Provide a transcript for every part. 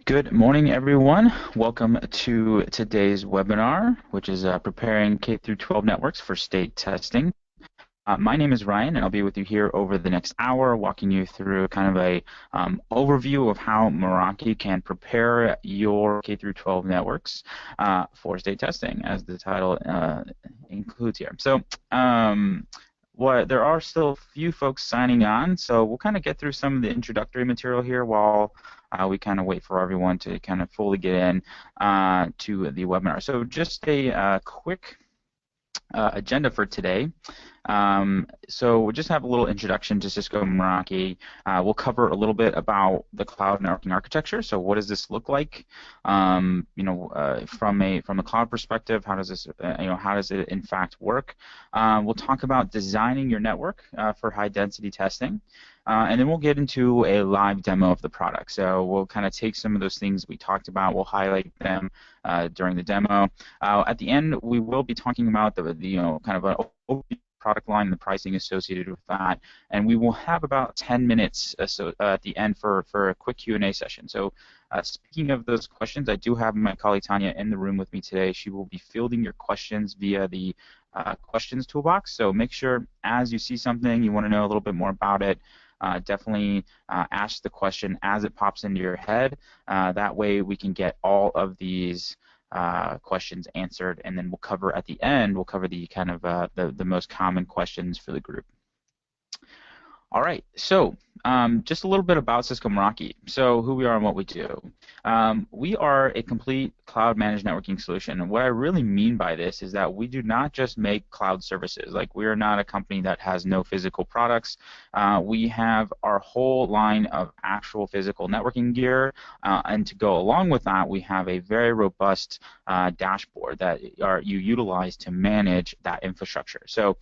Good morning, everyone. Welcome to today's webinar, which is preparing K through 12 networks for state testing. My name is Ryan, and I'll be with you here over the next hour, walking you through kind of a overview of how Meraki can prepare your K through 12 networks for state testing, as the title includes here. So, there are still a few folks signing on, so we'll kind of get through some of the introductory material here while we kind of wait for everyone to kind of fully get in to the webinar. So just a quick agenda for today. So we'll just have a little introduction to Cisco Meraki. We'll cover a little bit about the cloud networking architecture. So what does this look like? From a cloud perspective, how does this, how does it in fact work? We'll talk about designing your network for high density testing. And then we'll get into a live demo of the product. So we'll kind of take some of those things we talked about, we'll highlight them during the demo. At the end, we will be talking about the kind of an overview product line, the pricing associated with that, and we will have about 10 minutes at the end for a quick Q&A session. So speaking of those questions, I do have my colleague Tanya in the room with me today. She will be fielding your questions via the questions toolbox. So make sure as you see something, you want to know a little bit more about it, definitely ask the question as it pops into your head. That way we can get all of these questions answered, and then we'll cover at the end, we'll cover the kind of the most common questions for the group. All right, so just a little bit about Cisco Meraki. So who we are and what we do. We are a complete cloud-managed networking solution, and what I really mean by this is that we do not just make cloud services. Like, we are not a company that has no physical products. We have our whole line of actual physical networking gear, and to go along with that, we have a very robust dashboard that you utilize to manage that infrastructure. So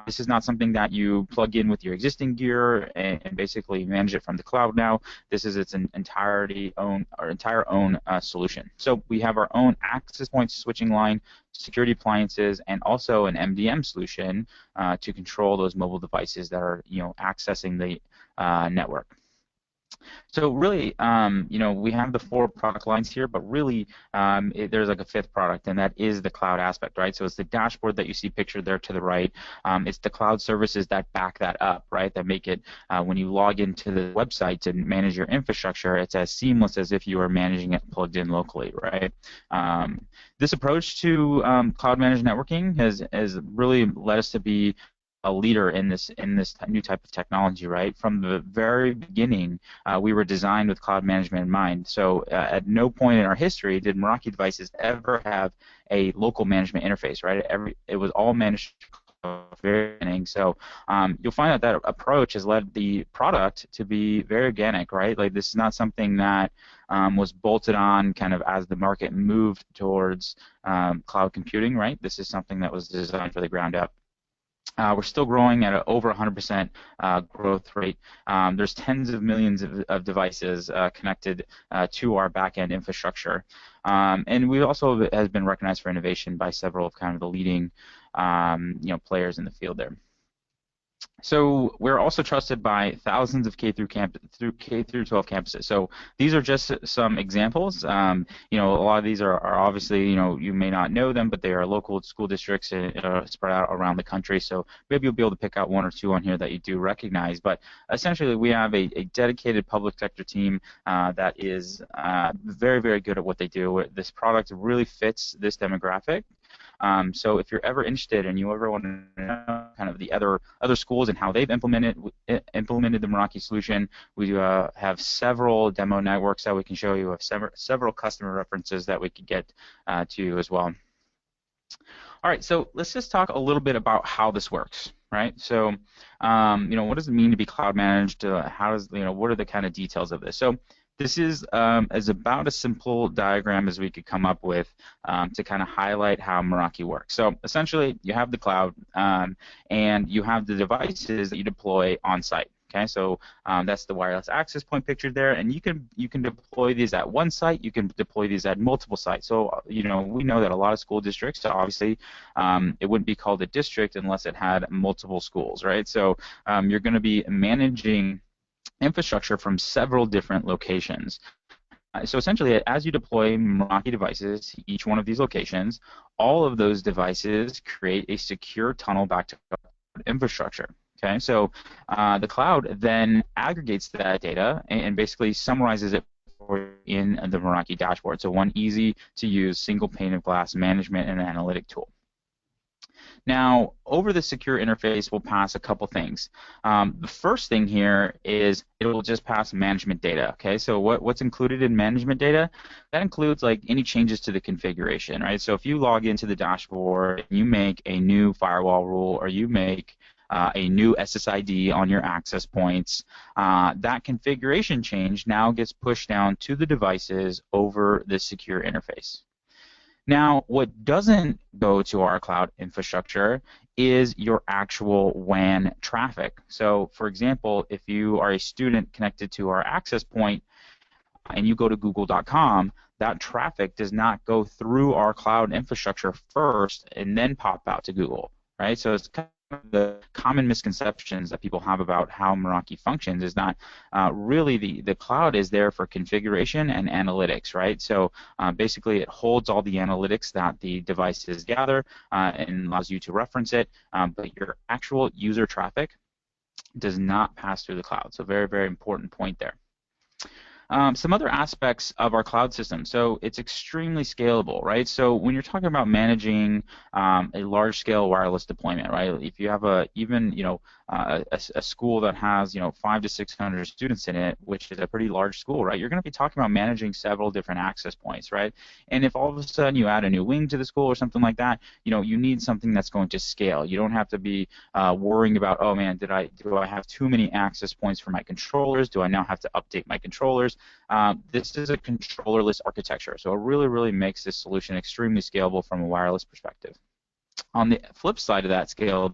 this is not something that you plug in with your existing gear and basically manage it from the cloud now. This is its entire own solution. So we have our own access point switching line, security appliances, and also an MDM solution to control those mobile devices that are accessing the network. So really, we have the 4 product lines here, but really there's like a 5th product, and that is the cloud aspect, right? So it's the dashboard that you see pictured there to the right. It's the cloud services that back that up, right? That make it, when you log into the website to manage your infrastructure, it's as seamless as if you were managing it plugged in locally, right? This approach to cloud managed networking has really led us to be a leader in this new type of technology, right? From the very beginning, we were designed with cloud management in mind. So at no point in our history did Meraki devices ever have a local management interface, right? It was all managed from the very beginning. So you'll find that approach has led the product to be very organic, right? Like, this is not something that was bolted on kind of as the market moved towards cloud computing, right? This is something that was designed for the ground up. We're still growing at over 100% growth rate. There's tens of millions of devices connected to our back-end infrastructure. And we also has been recognized for innovation by several of kind of the leading players in the field there. So we're also trusted by thousands of K through 12 campuses. So these are just some examples. A lot of these are obviously, you may not know them, but they are local school districts spread out around the country. So maybe you'll be able to pick out 1 or 2 on here that you do recognize. But essentially, we have a dedicated public sector team that is very, very good at what they do. This product really fits this demographic. So if you're ever interested and you ever want to know kind of the other schools and how they've implemented the Meraki solution, we do have several demo networks that we can show you, of several customer references that we could get to you as well. All right, so let's just talk a little bit about how this works, right? So, what does it mean to be cloud managed? What are the kind of details of this? So, this is about as simple diagram as we could come up with to kind of highlight how Meraki works. So essentially, you have the cloud, and you have the devices that you deploy on site. Okay, so that's the wireless access point pictured there, and you can deploy these at one site. You can deploy these at multiple sites. So we know that a lot of school districts, so obviously, it wouldn't be called a district unless it had multiple schools, right? So you're going to be managing infrastructure from several different locations. So essentially, as you deploy Meraki devices to each one of these locations, all of those devices create a secure tunnel back to infrastructure. Okay, so the cloud then aggregates that data and basically summarizes it in the Meraki dashboard. So one easy to use single pane of glass management and analytic tool. Now, over the secure interface, we'll pass a couple things. The first thing here is it will just pass management data. Okay, so what's included in management data? That includes like any changes to the configuration, right? So if you log into the dashboard, and you make a new firewall rule, or you make a new SSID on your access points, that configuration change now gets pushed down to the devices over the secure interface. Now, what doesn't go to our cloud infrastructure is your actual WAN traffic. So, for example, if you are a student connected to our access point and you go to google.com, that traffic does not go through our cloud infrastructure first and then pop out to Google, right? So it's kind of the common misconceptions that people have about how Meraki functions is that really the cloud is there for configuration and analytics, right? So basically it holds all the analytics that the devices gather and allows you to reference it, but your actual user traffic does not pass through the cloud. So very, very important point there. Some other aspects of our cloud system. So it's extremely scalable, right? So when you're talking about managing a large-scale wireless deployment, right? If you have a school that has 500 to 600 students in it, which is a pretty large school, right? You're going to be talking about managing several different access points, right? And if all of a sudden you add a new wing to the school or something like that, you need something that's going to scale. You don't have to be worrying about, oh man, do I have too many access points for my controllers? Do I now have to update my controllers? This is a controllerless architecture, so it really, really makes this solution extremely scalable from a wireless perspective. On the flip side of that scale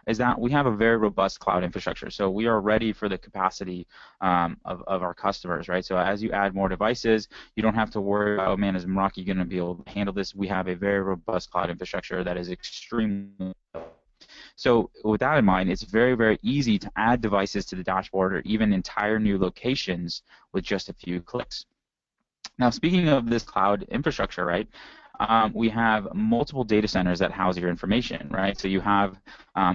is that we have a very robust cloud infrastructure, so we are ready for the capacity of our customers, right? So as you add more devices, you don't have to worry about, oh man, is Meraki going to be able to handle this? We have a very robust cloud infrastructure that is extremely. So with that in mind, it's very, very easy to add devices to the dashboard or even entire new locations with just a few clicks. Now, speaking of this cloud infrastructure, right, we have multiple data centers that house your information, right? So you have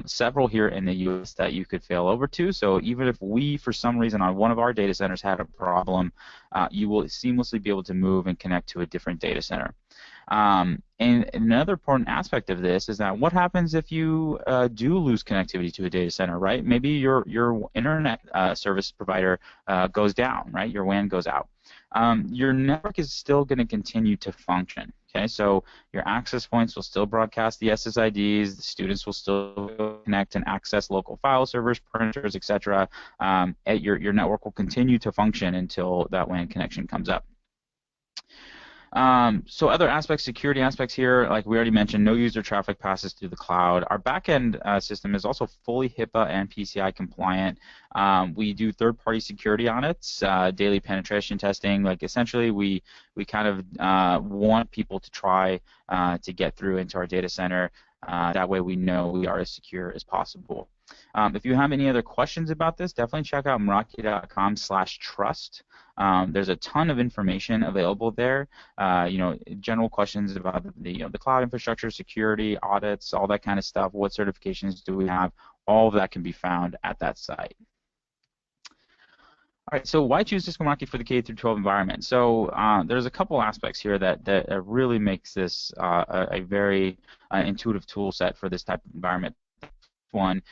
several here in the U.S. that you could fail over to. So even if we, for some reason, on one of our data centers had a problem, you will seamlessly be able to move and connect to a different data center. And another important aspect of this is that what happens if you do lose connectivity to a data center, right? Maybe your internet service provider goes down, right? Your WAN goes out. Your network is still going to continue to function. Okay, so your access points will still broadcast the SSIDs. The students will still connect and access local file servers, printers, etc. Your network will continue to function until that WAN connection comes up. So other aspects, security aspects here, like we already mentioned, no user traffic passes through the cloud. Our backend system is also fully HIPAA and PCI compliant. We do third-party security audits, daily penetration testing. Like essentially, we kind of want people to try to get through into our data center. That way, we know we are as secure as possible. If you have any other questions about this, definitely check out meraki.com/trust. There's a ton of information available there. General questions about the cloud infrastructure, security, audits, all that kind of stuff. What certifications do we have? All of that can be found at that site. All right, so why choose Cisco Meraki for the K-12 environment? So there's a couple aspects here that really makes this a very intuitive tool set for this type of environment. One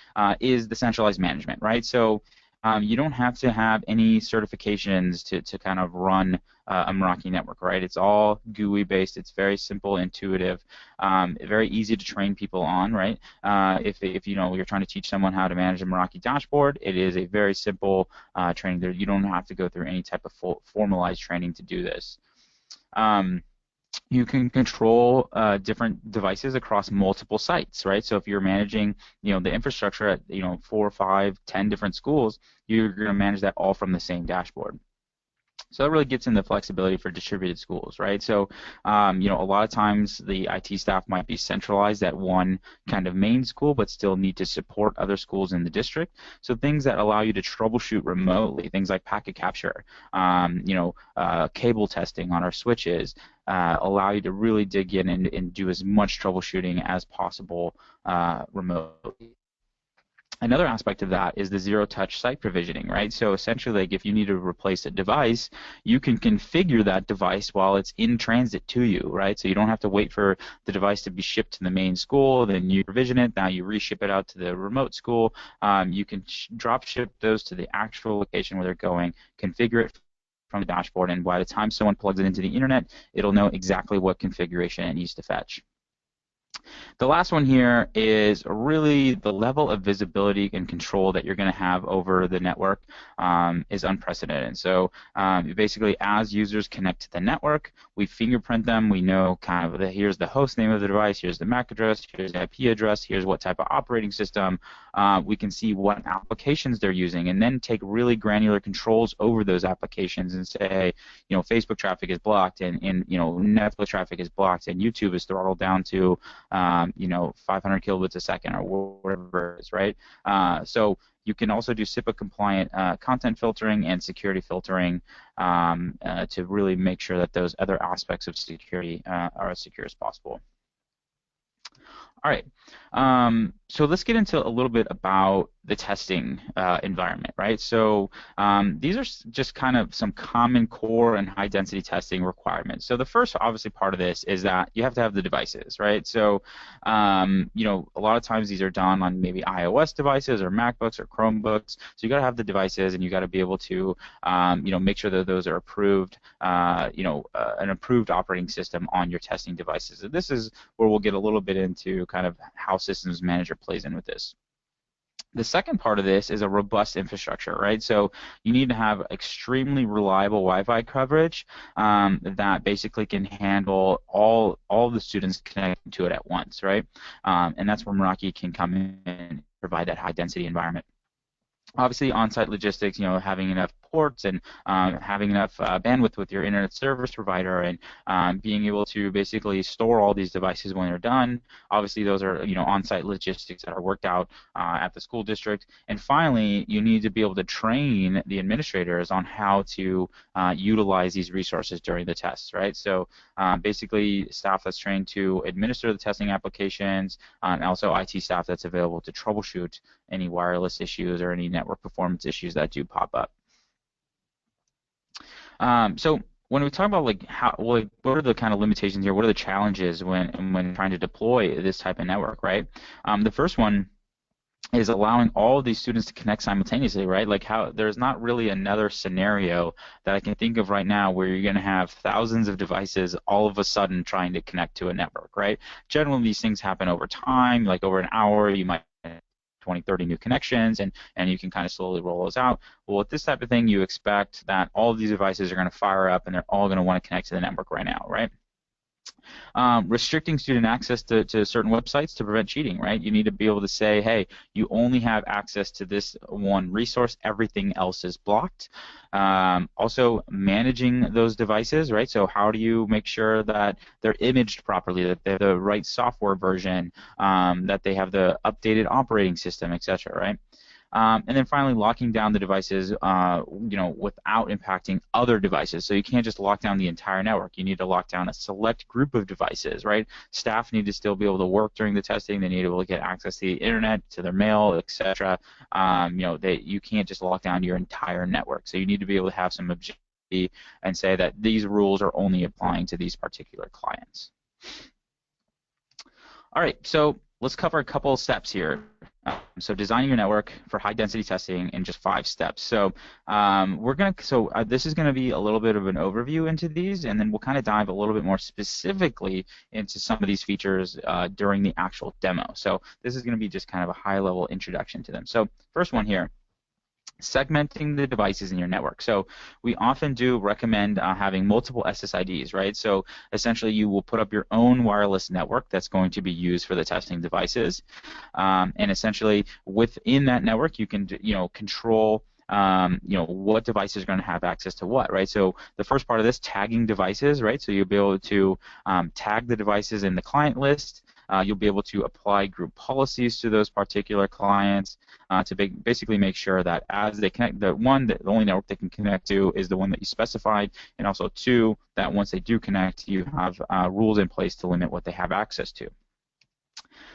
is the centralized management, right? So you don't have to have any certifications to kind of run a Meraki network, right? It's all GUI based. It's very simple, intuitive, very easy to train people on, right? If you're trying to teach someone how to manage a Meraki dashboard, it is a very simple training. There, you don't have to go through any type of formalized training to do this. You can control different devices across multiple sites, right? So if you're managing, the infrastructure at, 4, 5, 10 different schools, you're going to manage that all from the same dashboard. So that really gets in the flexibility for distributed schools, right? So, a lot of times the IT staff might be centralized at one kind of main school, but still need to support other schools in the district. So things that allow you to troubleshoot remotely, things like packet capture, cable testing on our switches, allow you to really dig in and do as much troubleshooting as possible remotely. Another aspect of that is the zero-touch site provisioning, right? So essentially, like if you need to replace a device, you can configure that device while it's in transit to you, right? So you don't have to wait for the device to be shipped to the main school, then you provision it, now you reship it out to the remote school. You can drop ship those to the actual location where they're going, configure it from the dashboard, and by the time someone plugs it into the internet, it'll know exactly what configuration it needs to fetch. The last one here is really the level of visibility and control that you're going to have over the network is unprecedented. So basically, as users connect to the network, we fingerprint them. We know kind of here's the host name of the device, here's the MAC address, here's the IP address, here's what type of operating system. We can see what applications they're using, and then take really granular controls over those applications and say, Facebook traffic is blocked, and Netflix traffic is blocked, and YouTube is throttled down to 500 kilobits a second or whatever it is, right? So you can also do SIPA compliant content filtering and security filtering to really make sure that those other aspects of security are as secure as possible. All right, so let's get into a little bit about the testing environment, right? So these are just kind of some common core and high density testing requirements. So the first, obviously, part of this is that you have to have the devices, right? So a lot of times these are done on maybe iOS devices or MacBooks or Chromebooks. So you got to have the devices, and you got to be able to make sure that those are approved, an approved operating system on your testing devices. And this is where we'll get a little bit into kind of how Systems Manager plays in with this. The second part of this is a robust infrastructure, right? So you need to have extremely reliable Wi-Fi coverage that basically can handle all the students connecting to it at once, right? And that's where Meraki can come in and provide that high-density environment. Obviously, on-site logistics, having enough ports and having enough bandwidth with your internet service provider, and being able to basically store all these devices when they're done. Obviously, those are on-site logistics that are worked out at the school district. And finally, you need to be able to train the administrators on how to utilize these resources during the tests, right? So basically, staff that's trained to administer the testing applications, and also IT staff that's available to troubleshoot any wireless issues or any network performance issues that do pop up. So when we talk about what are the kind of limitations here, what are the challenges when trying to deploy this type of network, right? The first one is allowing all of these students to connect simultaneously, right? Like there's not really another scenario that I can think of right now where you're going to have thousands of devices all of a sudden trying to connect to a network, right? Generally, these things happen over time, like over an hour, you might 20, 30 new connections, and you can kind of slowly roll those out. Well, with this type of thing, you expect that all of these devices are going to fire up, and they're all going to want to connect to the network right now, right? Restricting student access to certain websites to prevent cheating, right? You need to be able to say, hey, you only have access to this one resource, everything else is blocked. Also, managing those devices, right? So how do you make sure that they're imaged properly, that they have the right software version, that they have the updated operating system, etc., right? And then finally, locking down the devices, without impacting other devices. So you can't just lock down the entire network. You need to lock down a select group of devices, right? Staff need to still be able to work during the testing. They need to be able to get access to the internet, to their mail, etc. You can't just lock down your entire network. So you need to be able to have some objectivity and say that these rules are only applying to these particular clients. All right, so let's cover a couple of steps here. So designing your network for high-density testing in just 5 steps. So this is going to be a little bit of an overview into these, and then we'll kind of dive a little bit more specifically into some of these features during the actual demo. So this is going to be just kind of a high-level introduction to them. So first one here, segmenting the devices in your network. So we often do recommend having multiple SSIDs, right? So essentially you will put up your own wireless network that's going to be used for the testing devices. And essentially within that network you can control what devices are going to have access to what, right? So the first part of this, tagging devices, right? So you'll be able to tag the devices in the client list. You'll be able to apply group policies to those particular clients to basically make sure that as they connect, the only network they can connect to is the one that you specified, and also two, that once they do connect, you have rules in place to limit what they have access to.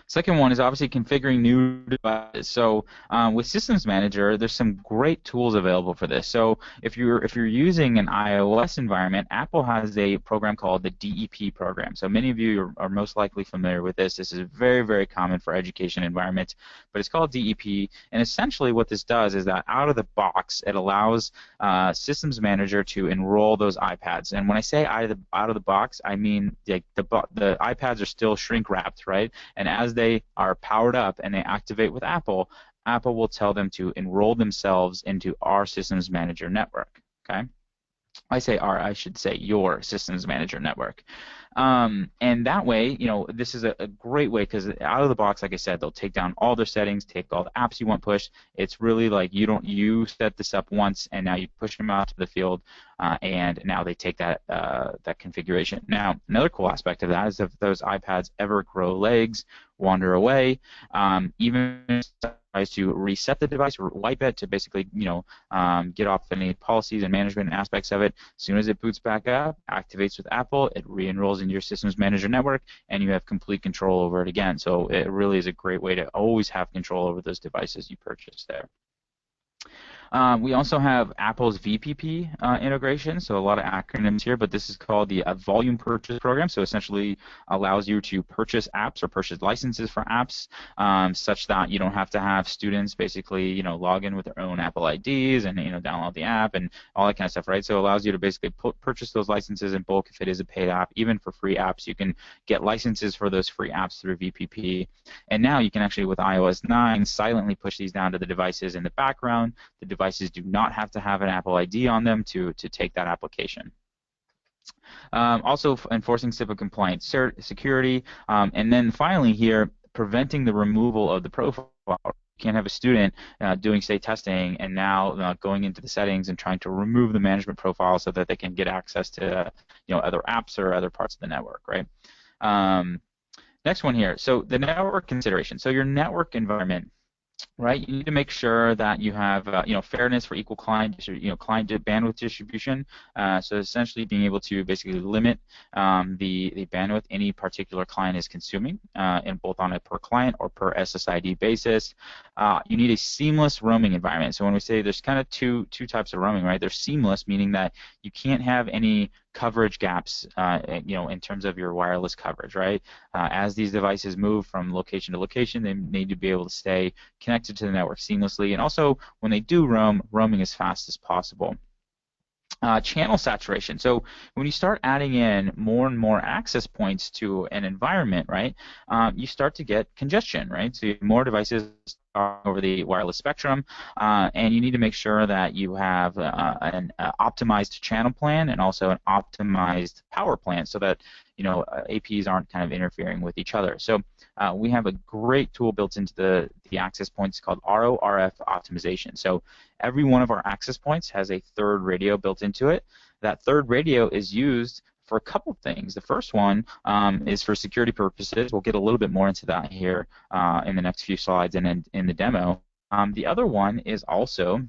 Second one is obviously configuring new devices. So with Systems Manager, there's some great tools available for this. So if you're using an iOS environment, Apple has a program called the DEP program. So many of you are most likely familiar with this. This is very, very common for education environments, but it's called DEP. And essentially what this does is that out of the box, it allows Systems Manager to enroll those iPads. And when I say out of the box, I mean the iPads are still shrink wrapped, right? And as they are powered up and they activate with Apple, Apple will tell them to enroll themselves into our Systems Manager network. Okay, I should say your Systems Manager network. And that way, this is a great way because out of the box, like I said, they'll take down all their settings, take all the apps you want pushed. It's really like you set this up once, and now you push them out to the field, and now they take that configuration. Now, another cool aspect of that is if those iPads ever grow legs, wander away, even if tries to reset the device or wipe it to basically, get off any policies and management aspects of it. As soon as it boots back up, activates with Apple, it re-enrolls in your Systems Manager network, and you have complete control over it again. So it really is a great way to always have control over those devices you purchase there. We also have Apple's VPP integration, so a lot of acronyms here, but this is called the Volume Purchase Program, so essentially allows you to purchase apps or purchase licenses for apps such that you don't have to have students basically, log in with their own Apple IDs and, download the app and all that kind of stuff, right? So it allows you to basically purchase those licenses in bulk if it is a paid app. Even for free apps, you can get licenses for those free apps through VPP. And now you can actually, with iOS 9, silently push these down to the devices in the background. The devices do not have to have an Apple ID on them to take that application. Also enforcing HIPAA compliant security, and then finally here, preventing the removal of the profile. You can't have a student doing, say, testing and now going into the settings and trying to remove the management profile so that they can get access to other apps or other parts of the network, right? Next one here. So the network consideration. So your network environment, right? You need to make sure that you have, fairness for equal client bandwidth distribution. So essentially, being able to basically limit the bandwidth any particular client is consuming, in both on a per client or per SSID basis. You need a seamless roaming environment. So when we say there's kind of two types of roaming, right? There's seamless, meaning that you can't have any coverage gaps, in terms of your wireless coverage, right? As these devices move from location to location, they need to be able to stay connected to the network seamlessly, and also when they do roaming as fast as possible. Channel saturation. So when you start adding in more and more access points to an environment, right, you start to get congestion, right? So you have more devices over the wireless spectrum, and you need to make sure that you have an optimized channel plan and also an optimized power plan so that APs aren't kind of interfering with each other. So we have a great tool built into the access points called RORF optimization. So every one of our access points has a third radio built into it. That third radio is used for a couple of things. The first one is for security purposes. We'll get a little bit more into that here in the next few slides and in the demo. The other one is also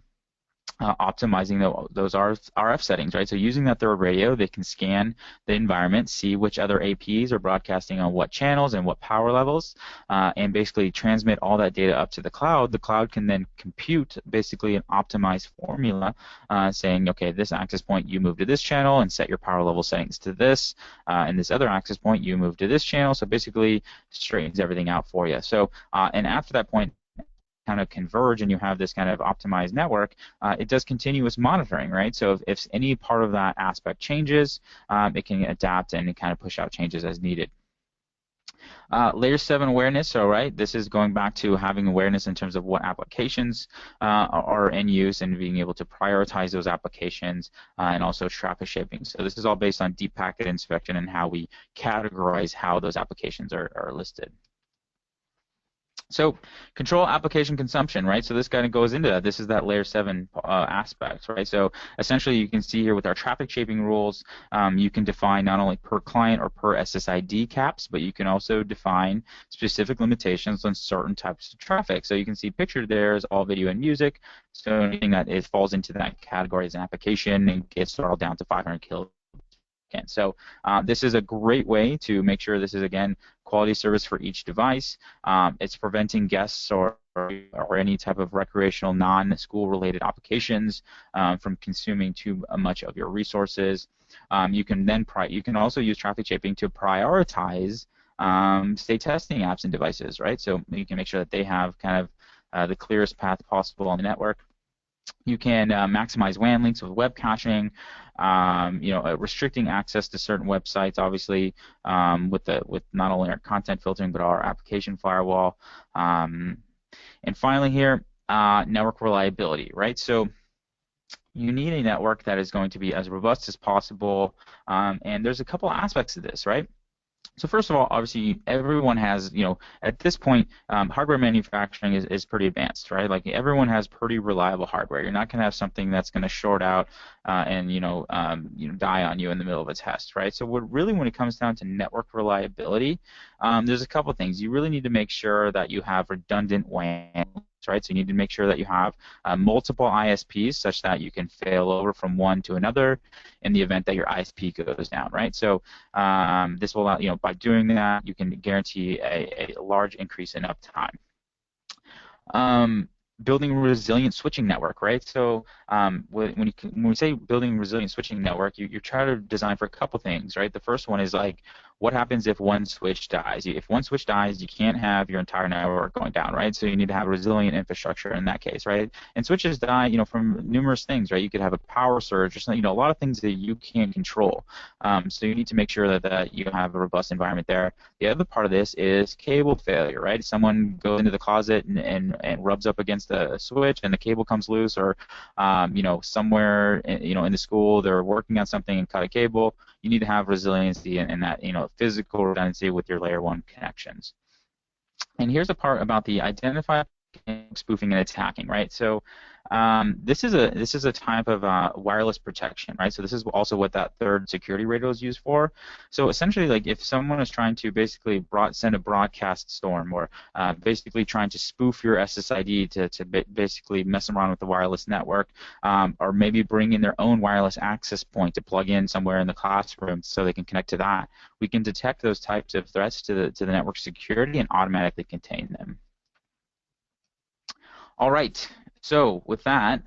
optimizing those RF settings, right? So using that third radio, they can scan the environment, see which other APs are broadcasting on what channels and what power levels, and basically transmit all that data up to the cloud. The cloud can then compute basically an optimized formula saying, okay, this access point, you move to this channel and set your power level settings to this, and this other access point, you move to this channel. So basically straightens everything out for you. So, and after that point, kind of converge and you have this kind of optimized network, it does continuous monitoring, right? So if any part of that aspect changes, it can adapt and kind of push out changes as needed. Layer 7 awareness, so right, this is going back to having awareness in terms of what applications are in use and being able to prioritize those applications and also traffic shaping. So this is all based on deep packet inspection and how we categorize how those applications are listed. So control application consumption, right? So this kind of goes into that. This is that layer 7 aspect, right? So essentially you can see here with our traffic shaping rules, you can define not only per client or per SSID caps, but you can also define specific limitations on certain types of traffic. So you can see pictured there is all video and music. So anything that falls into that category as an application and gets throttled down to 500 kilobytes. So this is a great way to make sure this is, again, quality service for each device. It's preventing guests or any type of recreational non-school related applications from consuming too much of your resources. You can also use traffic shaping to prioritize state testing apps and devices, right? So you can make sure that they have kind of the clearest path possible on the network. You can maximize WAN links with web caching, restricting access to certain websites, obviously, with not only our content filtering but our application firewall. And finally here, network reliability, right? So you need a network that is going to be as robust as possible, and there's a couple aspects to this, right? So first of all, obviously, everyone has, at this point, hardware manufacturing is pretty advanced, right? Like everyone has pretty reliable hardware. You're not going to have something that's going to short out and die on you in the middle of a test, right? So when it comes down to network reliability, there's a couple things. You really need to make sure that you have redundant WAN. Right, so you need to make sure that you have multiple ISPs such that you can fail over from one to another in the event that your ISP goes down. Right, so this will allow, by doing that, you can guarantee a large increase in uptime. Building a resilient switching network, right? So when we say building a resilient switching network, you try to design for a couple things, right? The first one is like, what happens if one switch dies? If one switch dies, you can't have your entire network going down, right? So you need to have resilient infrastructure in that case, right? And switches die, from numerous things, right? You could have a power surge or something, a lot of things that you can't control. So you need to make sure that you have a robust environment there. The other part of this is cable failure, right? Someone goes into the closet and rubs up against the switch and the cable comes loose, or somewhere in the school they're working on something and cut a cable. You need to have resiliency and that physical redundancy with your layer 1 connections. And here's the part about the identify, spoofing, and attacking, right? So this is a type of wireless protection, right? So this is also what that third security radio is used for. So essentially, like if someone is trying to basically send a broadcast storm, or basically trying to spoof your SSID to basically mess around with the wireless network, or maybe bring in their own wireless access point to plug in somewhere in the classroom so they can connect to that, we can detect those types of threats to the network security and automatically contain them. All right, so with that,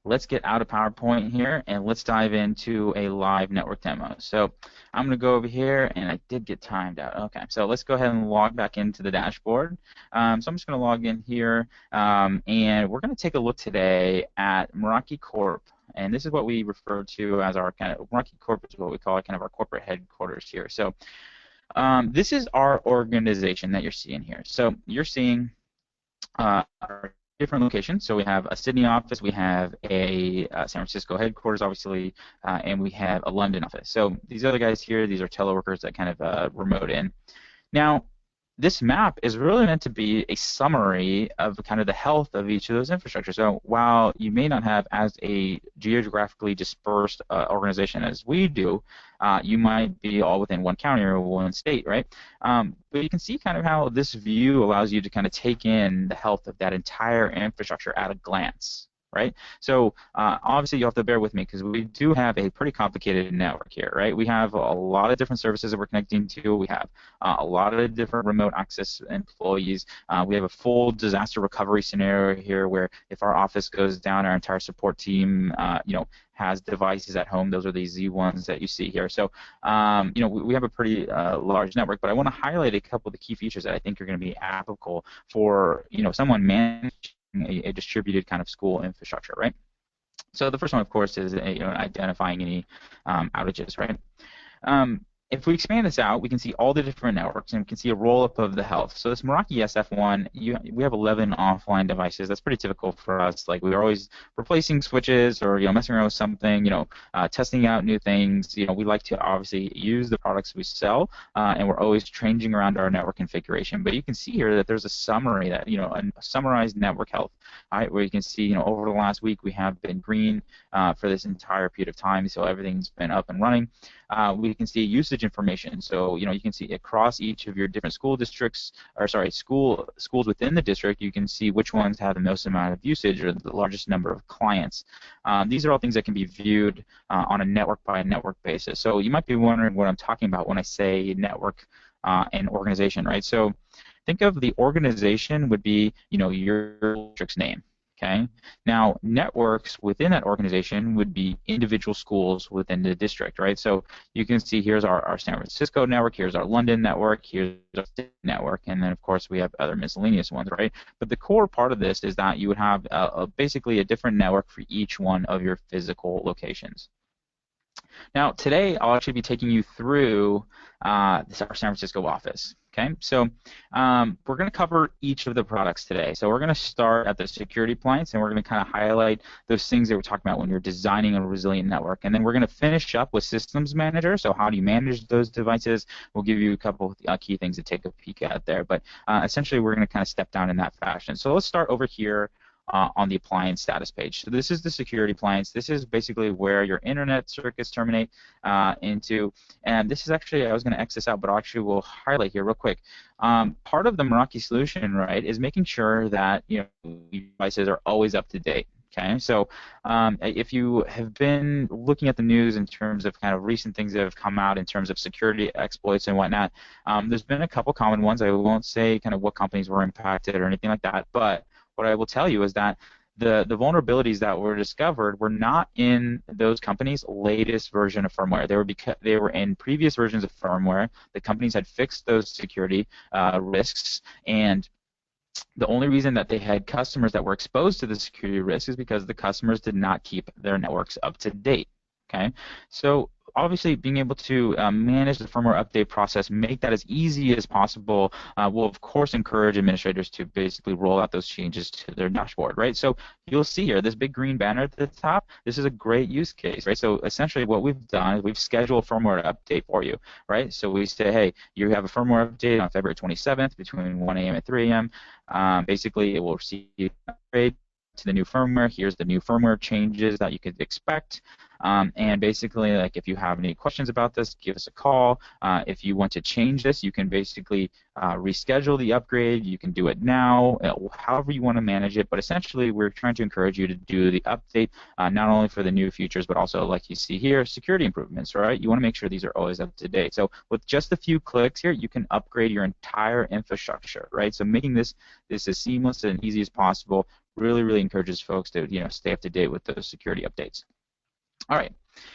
let's get out of PowerPoint here and let's dive into a live network demo. So I'm going to go over here, and I did get timed out. Okay, so let's go ahead and log back into the dashboard. So I'm just going to log in here, and we're going to take a look today at Meraki Corp. And this is what we refer to as our Meraki Corp is what we call kind of our corporate headquarters here. So this is our organization that you're seeing here. So you're seeing our different locations. So we have a Sydney office, we have a San Francisco headquarters, obviously, and we have a London office. So these other guys here, these are teleworkers that kind of remote in. Now, this map is really meant to be a summary of kind of the health of each of those infrastructures. So while you may not have as a geographically dispersed organization as we do, you might be all within one county or one state, right? But you can see kind of how this view allows you to kind of take in the health of that entire infrastructure at a glance. Right? So obviously you have to bear with me because we do have a pretty complicated network here, right? We have a lot of different services that we're connecting to. We have a lot of different remote access employees. We have a full disaster recovery scenario here where if our office goes down, our entire support team, has devices at home. Those are the Z1s that you see here. So, we have a pretty large network, but I want to highlight a couple of the key features that I think are going to be applicable for, someone managing a distributed kind of school infrastructure, right? So the first one, of course, is identifying any outages, right? if we expand this out, we can see all the different networks, and we can see a roll-up of the health. So this Meraki SF1, we have 11 offline devices. That's pretty typical for us. Like, we're always replacing switches or messing around with something, testing out new things. We like to obviously use the products we sell, and we're always changing around our network configuration. But you can see here that there's a summary that a summarized network health, right, where you can see over the last week we have been green for this entire period of time, so everything's been up and running. We can see usage information. So you can see across each of your different school districts, or sorry, schools within the district, you can see which ones have the most amount of usage or the largest number of clients. These are all things that can be viewed on a network by network basis. So you might be wondering what I'm talking about when I say network and organization, right? So think of the organization would be your district's name. Okay. Now, networks within that organization would be individual schools within the district, right? So you can see here's our San Francisco network, here's our London network, here's our state network, and then of course we have other miscellaneous ones, right? But the core part of this is that you would have basically a different network for each one of your physical locations. Now, today I'll actually be taking you through our San Francisco office. Okay, so we're going to cover each of the products today. So we're going to start at the security appliance, and we're going to kind of highlight those things that we're talking about when you're designing a resilient network. And then we're going to finish up with Systems Manager. So how do you manage those devices? We'll give you a couple of key things to take a peek at there. But essentially, we're going to kind of step down in that fashion. So let's start over here on the appliance status page. So this is the security appliance. This is basically where your internet circuits terminate into. And this is actually, I was going to X this out, but I actually will highlight here real quick. Part of the Meraki solution, right, is making sure that devices are always up to date. Okay, so if you have been looking at the news in terms of kind of recent things that have come out in terms of security exploits and whatnot, there's been a couple common ones. I won't say kind of what companies were impacted or anything like that, but what I will tell you is that the vulnerabilities that were discovered were not in those companies' latest version of firmware. They were in previous versions of firmware. The companies had fixed those security risks, and the only reason that they had customers that were exposed to the security risk is because the customers did not keep their networks up to date. Okay, so obviously being able to manage the firmware update process, make that as easy as possible, will of course encourage administrators to basically roll out those changes to their dashboard, right? So you'll see here this big green banner at the top. This is a great use case, right? So essentially what we've done is we've scheduled a firmware update for you, right? So we say, hey, you have a firmware update on February 27th between 1 a.m. and 3 a.m. Basically, it will receive an upgrade to the new firmware. Here's the new firmware changes that you could expect. And basically, like, if you have any questions about this, give us a call. If you want to change this, you can basically reschedule the upgrade. You can do it now, however you want to manage it. But essentially, we're trying to encourage you to do the update, not only for the new features, but also, like you see here, security improvements, right? You want to make sure these are always up to date. So with just a few clicks here, you can upgrade your entire infrastructure, right? So making this as seamless and easy as possible really encourages folks to stay up to date with those security updates. All right,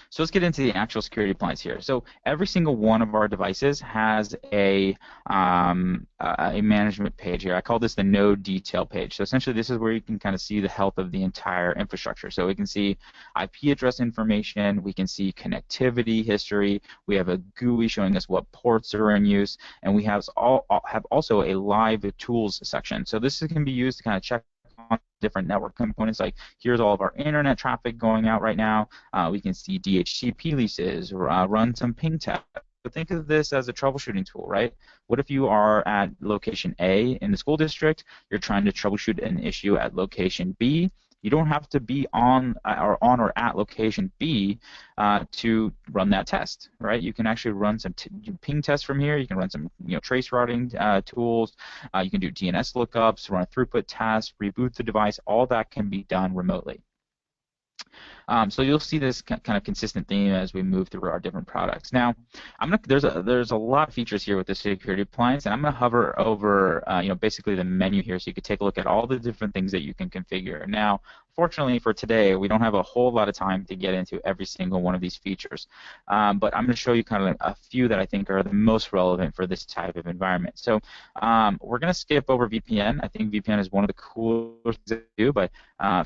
so let's get into the actual security appliance here. So every single one of our devices has a management page here. I call this the node detail page. So essentially, this is where you can kind of see the health of the entire infrastructure. So we can see IP address information, we can see connectivity history, we have a GUI showing us what ports are in use, and we have also a live tools section. So this can be used to kind of check on different network components. Like, here's all of our internet traffic going out right now. We can see DHCP leases, run some ping tests. But think of this as a troubleshooting tool, right? What if you are at location A in the school district, you're trying to troubleshoot an issue at location B? You don't have to be on or at location B to run that test, right? You can actually run some ping tests from here. You can run some trace routing tools. You can do DNS lookups, run a throughput test, reboot the device. All that can be done remotely. So you'll see this kind of consistent theme as we move through our different products. Now, there's a lot of features here with the security appliance, and I'm going to hover over basically the menu here so you can take a look at all the different things that you can configure. Now, fortunately for today, we don't have a whole lot of time to get into every single one of these features. But I'm going to show you kind of a few that I think are the most relevant for this type of environment. So we're going to skip over VPN. I think VPN is one of the coolest things to do, but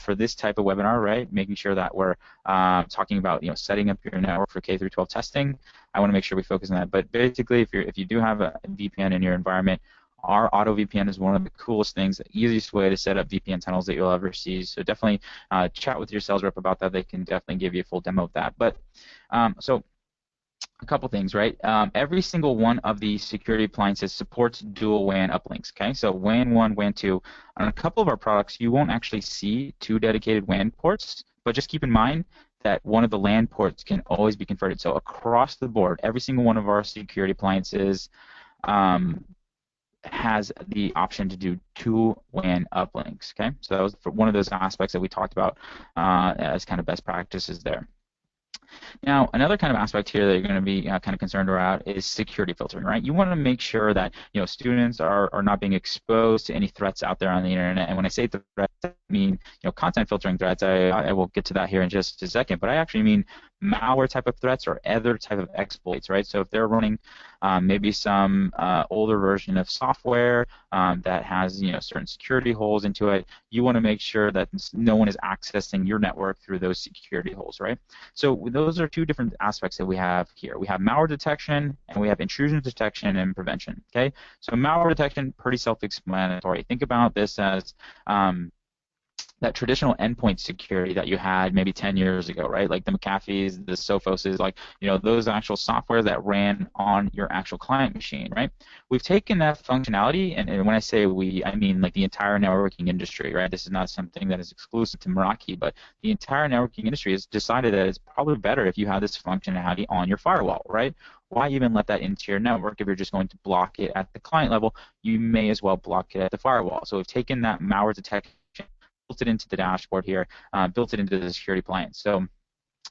for this type of webinar, right, making sure that we're talking about setting up your network for K through 12 testing, I want to make sure we focus on that. But basically, if you do have a VPN in your environment, our auto VPN is one of the coolest things, the easiest way to set up VPN tunnels that you'll ever see. So definitely chat with your sales rep about that. They can definitely give you a full demo of that. But so a couple things, right? Every single one of these security appliances supports dual WAN uplinks, okay? So WAN 1, WAN 2. On a couple of our products, you won't actually see 2 dedicated WAN ports, but just keep in mind that one of the LAN ports can always be converted. So across the board, every single one of our security appliances has the option to do 2 WAN uplinks, okay? So that was one of those aspects that we talked about as kind of best practices there. Now, another kind of aspect here that you're going to be kind of concerned about is security filtering, right? You want to make sure that students are not being exposed to any threats out there on the internet. And when I say threats, I mean content filtering threats. I will get to that here in just a second, but I actually mean malware type of threats or other type of exploits, right? So if they're running maybe some older version of software that has certain security holes into it, you want to make sure that no one is accessing your network through those security holes, right? So those are 2 different aspects that we have here. We have malware detection and we have intrusion detection and prevention, okay? So malware detection, pretty self-explanatory. Think about this as that traditional endpoint security that you had maybe 10 years ago, right? Like the McAfee's, the Sophoses, like those actual software that ran on your actual client machine, right? We've taken that functionality, and when I say we, I mean like the entire networking industry, right? This is not something that is exclusive to Meraki, but the entire networking industry has decided that it's probably better if you have this functionality on your firewall, right? Why even let that into your network if you're just going to block it at the client level? You may as well block it at the firewall. So we've taken that malware detection, built it into the dashboard here, built it into the security appliance. So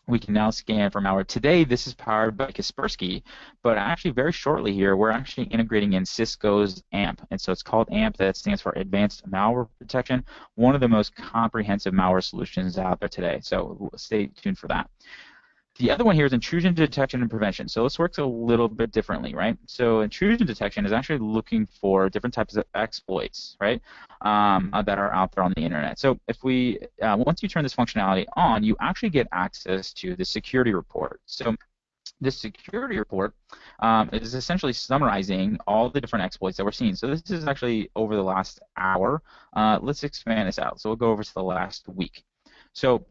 we can now scan for malware. Today, this is powered by Kaspersky, but actually very shortly here, we're actually integrating in Cisco's AMP. And so it's called AMP, that stands for Advanced Malware Protection, one of the most comprehensive malware solutions out there today. So stay tuned for that. The other one here is intrusion detection and prevention. So this works a little bit differently, right? So intrusion detection is actually looking for different types of exploits, right, that are out there on the internet. So if we, once you turn this functionality on, you actually get access to the security report. So this security report is essentially summarizing all the different exploits that we're seeing. So this is actually over the last hour. Let's expand this out. So we'll go over to the last week. So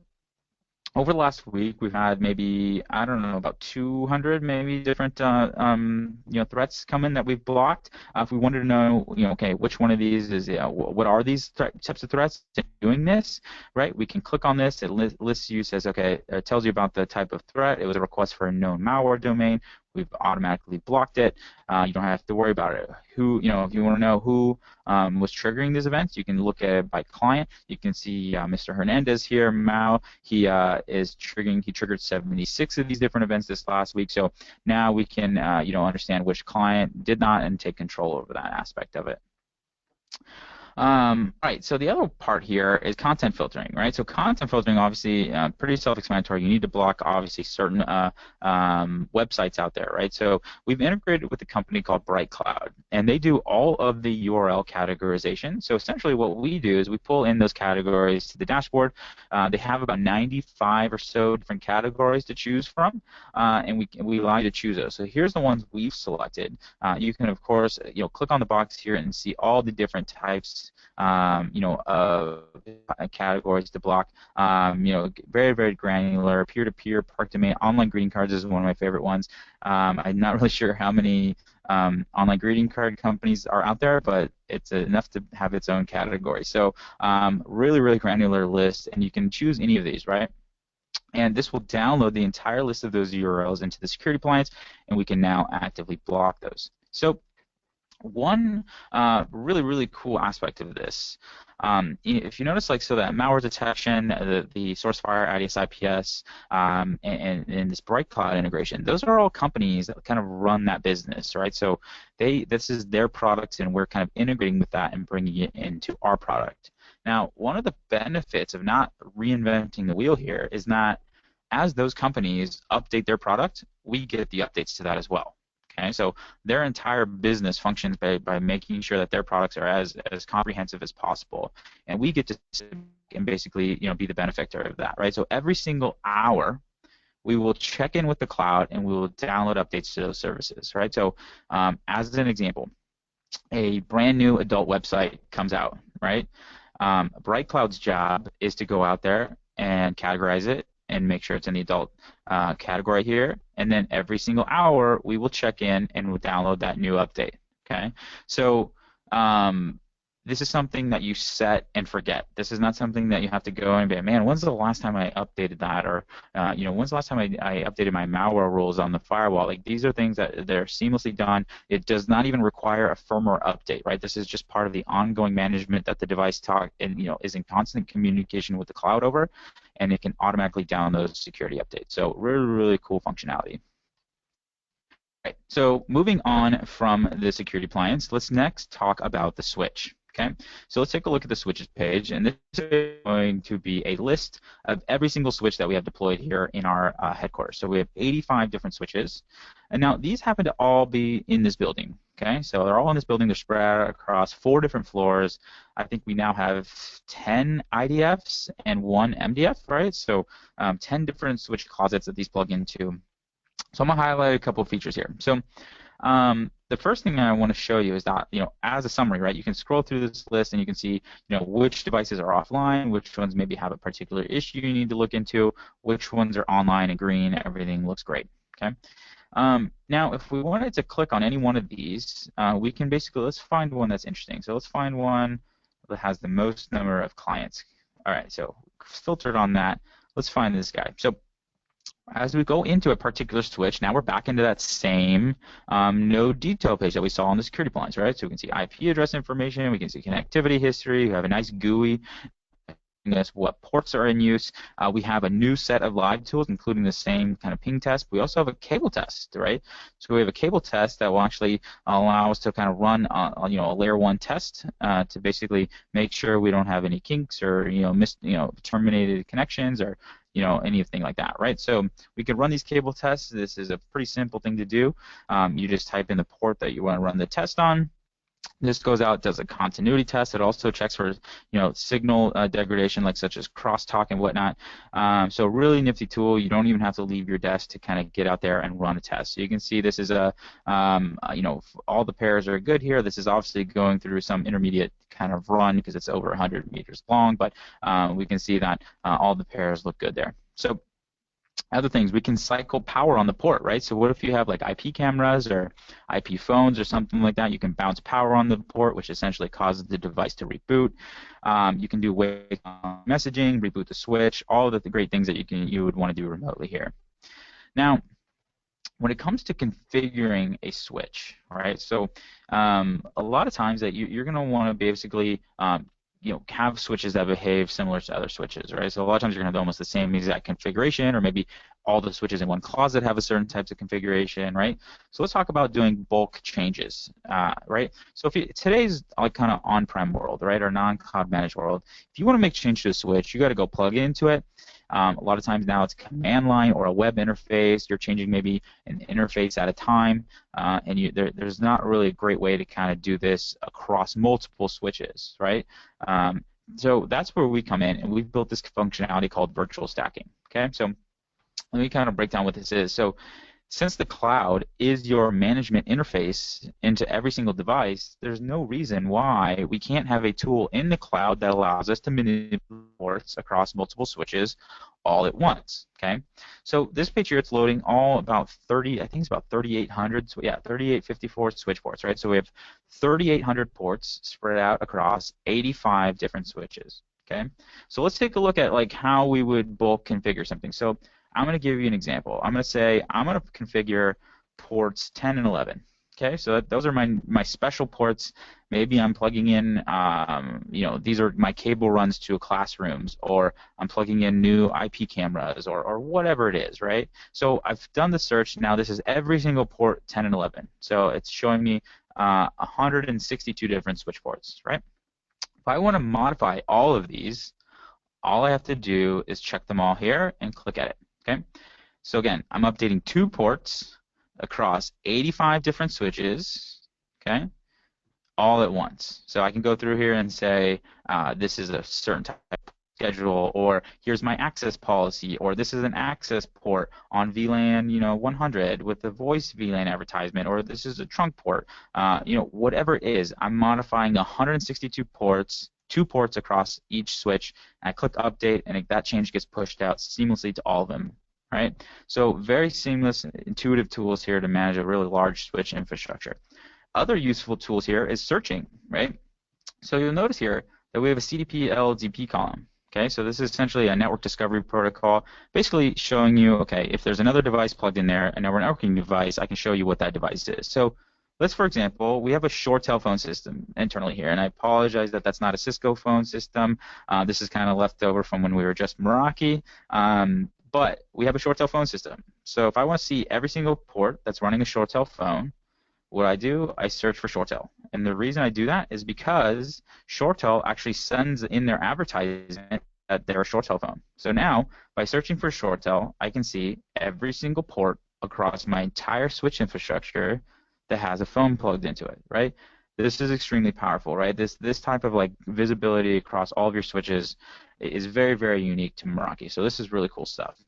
over the last week, we've had maybe, I don't know, about 200 maybe different threats come in that we've blocked. If we wanted to know, okay, which one of these is, what are these types of threats doing this, right? We can click on this. It lists you, says, okay, it tells you about the type of threat. It was a request for a known malware domain. We've automatically blocked it. You don't have to worry about it. Who, if you want to know who was triggering these events, you can look at it by client. You can see Mr. Hernandez here, Mao. He is triggering. He triggered 76 of these different events this last week. So now we can, understand which client did not and take control over that aspect of it. Right, so the other part here is content filtering, right? So content filtering, obviously, pretty self-explanatory. You need to block, obviously, certain websites out there, right? So we've integrated with a company called BrightCloud, and they do all of the URL categorization. So essentially what we do is we pull in those categories to the dashboard. They have about 95 or so different categories to choose from, and we allow you to choose those. So here's the ones we've selected. You can, of course, click on the box here and see all the different types categories to block. Very, very granular, peer-to-peer, park domain, online greeting cards is one of my favorite ones. I'm not really sure how many online greeting card companies are out there, but it's enough to have its own category. So really, really granular list, and you can choose any of these, right? And this will download the entire list of those URLs into the security appliance, and we can now actively block those. So one really, really cool aspect of this, if you notice, so that malware detection, the SourceFire, ADIS, IPS, and this BrightCloud integration, those are all companies that kind of run that business, right? So this is their product, and we're kind of integrating with that and bringing it into our product. Now, one of the benefits of not reinventing the wheel here is that as those companies update their product, we get the updates to that as well. Okay, so their entire business functions by making sure that their products are as comprehensive as possible, and we get to and basically be the benefactor of that, right? So every single hour we will check in with the cloud and we will download updates to those services, right? So as an example, a brand new adult website comes out, right? Bright Cloud's job is to go out there and categorize it and make sure it's in the adult category here, and then every single hour we will check in and we'll download that new update. Okay, so this is something that you set and forget. This is not something that you have to go and be, man, when's the last time I updated that? Or, when's the last time I updated my malware rules on the firewall? Like, these are things that they're seamlessly done. It does not even require a firmware update, right? This is just part of the ongoing management that the device is in constant communication with the cloud over, and it can automatically download those security updates. So really, really cool functionality. Right, so moving on from the security appliance, let's next talk about the switch. Okay, so let's take a look at the switches page, and this is going to be a list of every single switch that we have deployed here in our headquarters. So we have 85 different switches, and now these happen to all be in this building. Okay, so they're all in this building. They're spread out across 4 different floors. I think we now have 10 IDFs and 1 MDF, right? So 10 different switch closets that these plug into. So I'm going to highlight a couple of features here. So the first thing I want to show you is that, as a summary, right, you can scroll through this list and you can see, which devices are offline, which ones maybe have a particular issue you need to look into, which ones are online and green, everything looks great, okay? Now, if we wanted to click on any one of these, we can basically, let's find one that's interesting. So let's find one that has the most number of clients. All right, so filtered on that. Let's find this guy. So as we go into a particular switch, now we're back into that same node detail page that we saw on the security appliance, right? So we can see IP address information, we can see connectivity history, we have a nice GUI, us what ports are in use. We have a new set of live tools, including the same kind of ping test. We also have a cable test, right? So we have a cable test that will actually allow us to kind of run, a layer 1 test to basically make sure we don't have any kinks or terminated connections or anything like that, right? So we can run these cable tests. This is a pretty simple thing to do. You just type in the port that you want to run the test on. This goes out, does a continuity test. It also checks for, signal degradation, like such as crosstalk and whatnot. So really nifty tool. You don't even have to leave your desk to kind of get out there and run a test. So you can see this is all the pairs are good here. This is obviously going through some intermediate kind of run because it's over 100 meters long, but we can see that all the pairs look good there. So other things, we can cycle power on the port, right? So what if you have like IP cameras or IP phones or something like that? You can bounce power on the port, which essentially causes the device to reboot. You can do wake messaging, reboot the switch, all of the great things that you would want to do remotely here. Now, when it comes to configuring a switch, right? So a lot of times that you're going to want to basically have switches that behave similar to other switches, right? So a lot of times you're going to have almost the same exact configuration, or maybe all the switches in one closet have a certain types of configuration, right? So let's talk about doing bulk changes, right? So today's like kind of on-prem world, right, or non-cloud managed world, if you want to make change to a switch, you got to go plug into it. A lot of times now it's command line or a web interface. You're changing maybe an interface at a time, and there's not really a great way to kind of do this across multiple switches, right? So that's where we come in, and we've built this functionality called virtual stacking. Okay, so let me kind of break down what this is. So since the cloud is your management interface into every single device, there's no reason why we can't have a tool in the cloud that allows us to manipulate ports across multiple switches all at once. Okay, so this page here, it's loading all about 30, I think it's about 3,800, so yeah, 3854 switch ports, right? So we have 3,800 ports spread out across 85 different switches. Okay, so let's take a look at like how we would bulk configure something. So I'm going to give you an example. I'm going to say I'm going to configure ports 10 and 11. Okay, so those are my special ports. Maybe I'm plugging in, these are my cable runs to classrooms, or I'm plugging in new IP cameras, or whatever it is, right? So I've done the search. Now this is every single port 10 and 11. So it's showing me 162 different switch ports, right? If I want to modify all of these, all I have to do is check them all here and click Edit. Okay. So again, I'm updating 2 ports across 85 different switches. Okay. All at once. So I can go through here and say this is a certain type of schedule, or here's my access policy, or this is an access port on VLAN 100 with the voice VLAN advertisement, or this is a trunk port. Whatever it is, I'm modifying 162 ports, 2 ports across each switch, and I click update, and that change gets pushed out seamlessly to all of them. Right? So very seamless, intuitive tools here to manage a really large switch infrastructure. Other useful tools here is searching, right? So you'll notice here that we have a CDP LDP column. Okay, so this is essentially a network discovery protocol, basically showing you, okay, if there's another device plugged in there, another networking device, I can show you what that device is. So let's, for example, we have a short telephone system internally here, and I apologize that that's not a Cisco phone system. This is kind of left over from when we were just Meraki, but we have a short telephone system. So if I want to see every single port that's running a short telephone, what I do, I search for ShoreTel. And the reason I do that is because ShoreTel actually sends in their advertisement that they're a short telephone. So now, by searching for ShoreTel, I can see every single port across my entire switch infrastructure that has a phone plugged into it, right? This is extremely powerful, right? This type of visibility across all of your switches is very, very unique to Meraki. So this is really cool stuff.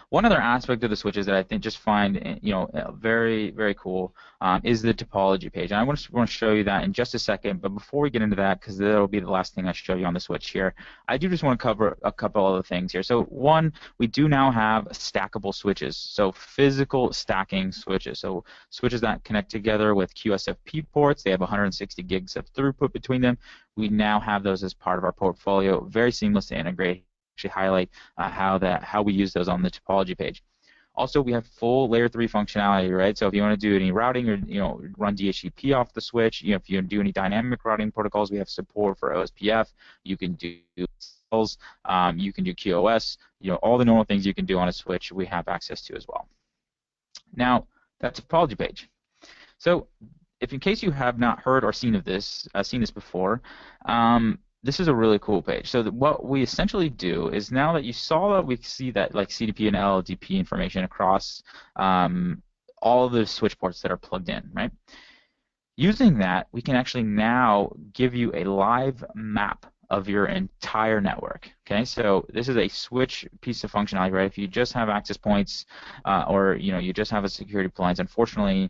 One other aspect of the switches that I think just find very, very cool is the topology page. And I want to show you that in just a second, but before we get into that, because that'll be the last thing I show you on the switch here, I do just want to cover a couple other things here. So one, we do now have stackable switches, so physical stacking switches. So switches that connect together with QSFP ports, they have 160 gigs of throughput between them. We now have those as part of our portfolio, very seamless to integrate. Actually highlight how we use those on the topology page. Also, we have full layer 3 functionality, right? So if you want to do any routing or run DHCP off the switch, if you do any dynamic routing protocols, we have support for OSPF. You can do cells, you can do QoS, all the normal things you can do on a switch, we have access to as well. Now, that topology page. So, if in case you have not heard or seen this before, this is a really cool page. So what we essentially do is, now that you saw that we see that CDP and LDP information across all the switch ports that are plugged in, right? Using that, we can actually now give you a live map of your entire network. Okay, so this is a switch piece of functionality, right? If you just have access points, or you just have a security appliance, unfortunately,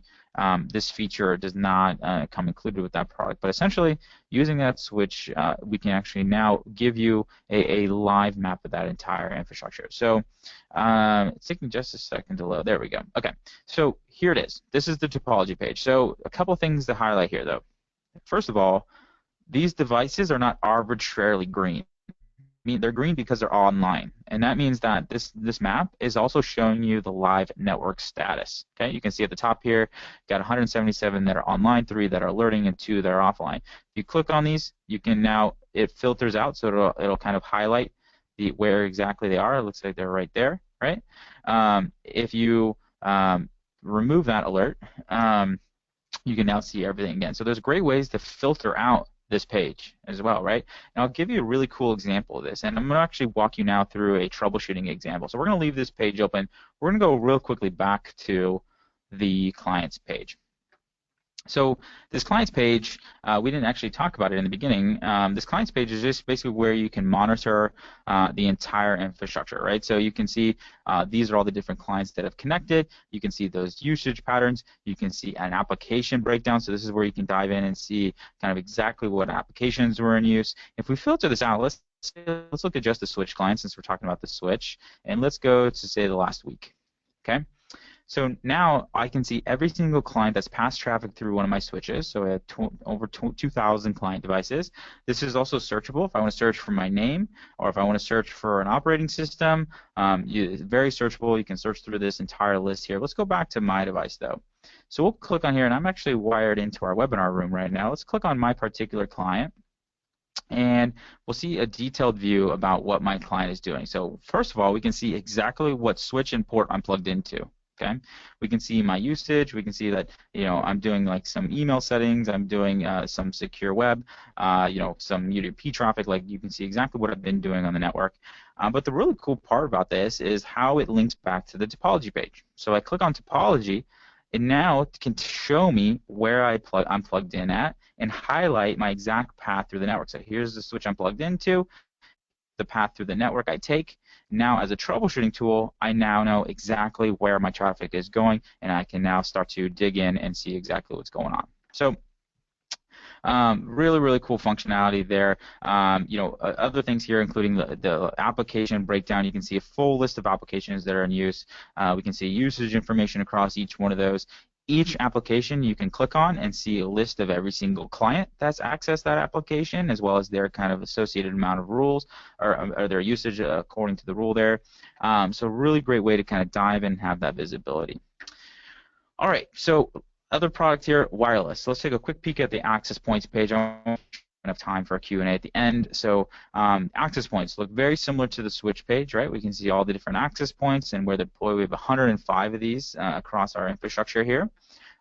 this feature does not come included with that product. But essentially, using that switch, we can actually now give you a live map of that entire infrastructure. So it's taking just a second to load. There we go. Okay, so here it is. This is the topology page. So a couple things to highlight here, though. First of all, these devices are not arbitrarily green. I mean, they're green because they're online, and that means that this map is also showing you the live network status. Okay, you can see at the top here, got 177 that are online, 3 that are alerting, and 2 that are offline. If you click on these, you can now, it filters out, so it'll kind of highlight where exactly they are. It looks like they're right there, right? If you remove that alert, you can now see everything again. So there's great ways to filter out this page as well, right? And I'll give you a really cool example of this, and I'm going to actually walk you now through a troubleshooting example. So we're going to leave this page open. We're going to go real quickly back to the clients page. So this clients page, we didn't actually talk about it in the beginning. This clients page is just basically where you can monitor the entire infrastructure, right? So you can see these are all the different clients that have connected. You can see those usage patterns. You can see an application breakdown. So this is where you can dive in and see kind of exactly what applications were in use. If we filter this out, let's look at just the switch client, since we're talking about the switch, and let's go to, say, the last week, okay? So now I can see every single client that's passed traffic through one of my switches. So I have over 2,000 client devices. This is also searchable if I want to search for my name, or if I want to search for an operating system. It's very searchable. You can search through this entire list here. Let's go back to my device, though. So we'll click on here, and I'm actually wired into our webinar room right now. Let's click on my particular client, and we'll see a detailed view about what my client is doing. So first of all, we can see exactly what switch and port I'm plugged into. Okay, we can see my usage. We can see that I'm doing like some email settings. I'm doing some secure web, some UDP traffic. Like you can see exactly what I've been doing on the network. But the really cool part about this is how it links back to the topology page. So I click on topology, and now it can show me where I'm plugged in at and highlight my exact path through the network. So here's the switch I'm plugged into, the path through the network I take. Now, as a troubleshooting tool, I now know exactly where my traffic is going, and I can now start to dig in and see exactly what's going on. So really, really cool functionality there. Other things here, including the application breakdown. You can see a full list of applications that are in use. We can see usage information across each one of those. Each application you can click on and see a list of every single client that's accessed that application, as well as their kind of associated amount of rules or their usage according to the rule there. So really great way to kind of dive in and have that visibility. All right, so other product here, wireless. So let's take a quick peek at the access points page. I don't have time for a Q&A at the end. So access points look very similar to the switch page, right? We can see all the different access points and where they're deployed. We have 105 of these across our infrastructure here.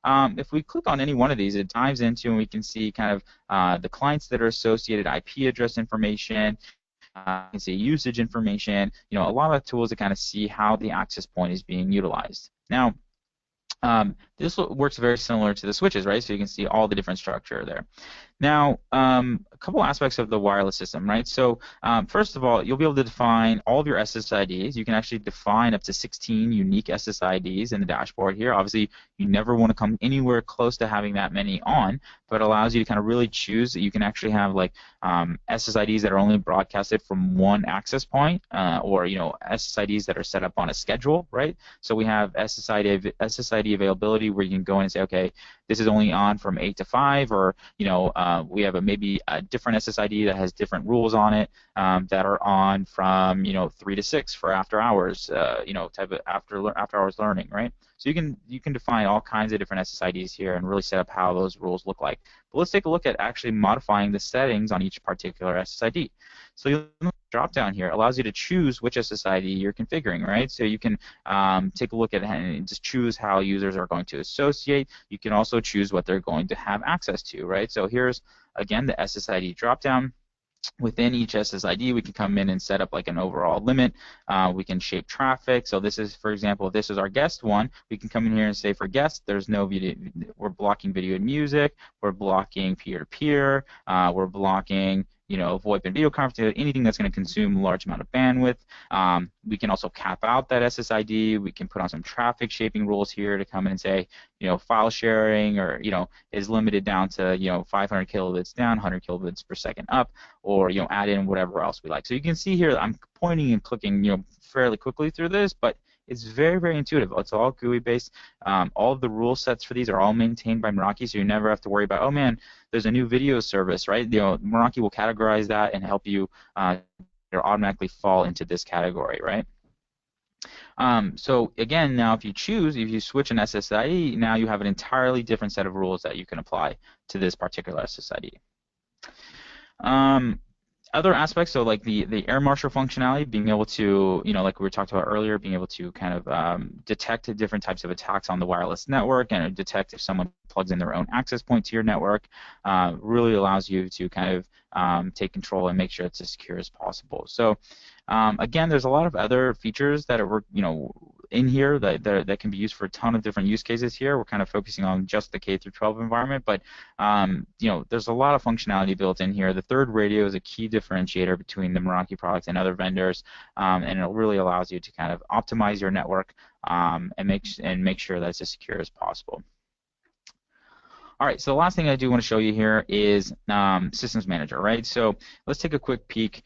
If we click on any one of these, it dives into and we can see kind of the clients that are associated, IP address information. You can see usage information. A lot of tools to kind of see how the access point is being utilized. Now, this works very similar to the switches, right? So you can see all the different structure there. Now, a couple aspects of the wireless system, right? So first of all, you'll be able to define all of your SSIDs. You can actually define up to 16 unique SSIDs in the dashboard here. Obviously, you never want to come anywhere close to having that many on, but it allows you to kind of really choose. You can actually have like SSIDs that are only broadcasted from one access point, or SSIDs that are set up on a schedule, right? So we have SSID availability where you can go in and say, okay, this is only on from 8 to 5, or we have maybe a different SSID that has different rules on it that are on from 3 to 6 for after hours, type of after hours learning, right? So you can define all kinds of different SSIDs here and really set up how those rules look like. But let's take a look at actually modifying the settings on each particular SSID. So the drop down here allows you to choose which SSID you're configuring, right? So you can take a look at it and just choose how users are going to associate. You can also choose what they're going to have access to, right? So here's again the SSID drop down. Within each SSID, we can come in and set up like an overall limit. We can shape traffic. So this is, for example, if this is our guest one, we can come in here and say for guests, there's no video. We're blocking video and music. We're blocking peer-to-peer. We're blocking VoIP and video conferencing, anything that's going to consume a large amount of bandwidth. We can also cap out that SSID. We can put on some traffic shaping rules here to come in and say, file sharing or, is limited down to, 500 kilobits down, 100 kilobits per second up, or, add in whatever else we like. So you can see here, I'm pointing and clicking, fairly quickly through this, but it's very, very intuitive. It's all GUI based. All of the rule sets for these are all maintained by Meraki, so you never have to worry about, oh man, there's a new video service, right? Meraki will categorize that and help you automatically fall into this category, right? So again, now if you switch an SSID, now you have an entirely different set of rules that you can apply to this particular SSID. Other aspects, so like the air marshal functionality, being able to, like we were talking about earlier, being able to kind of detect different types of attacks on the wireless network and detect if someone plugs in their own access point to your network, really allows you to kind of take control and make sure it's as secure as possible. So again, there's a lot of other features that are, in here that can be used for a ton of different use cases here. We're kind of focusing on just the K-12 environment, but there's a lot of functionality built in here. The third radio is a key differentiator between the Meraki products and other vendors, and it really allows you to kind of optimize your network and make sure that it's as secure as possible. All right, so the last thing I do want to show you here is Systems Manager, right? So let's take a quick peek.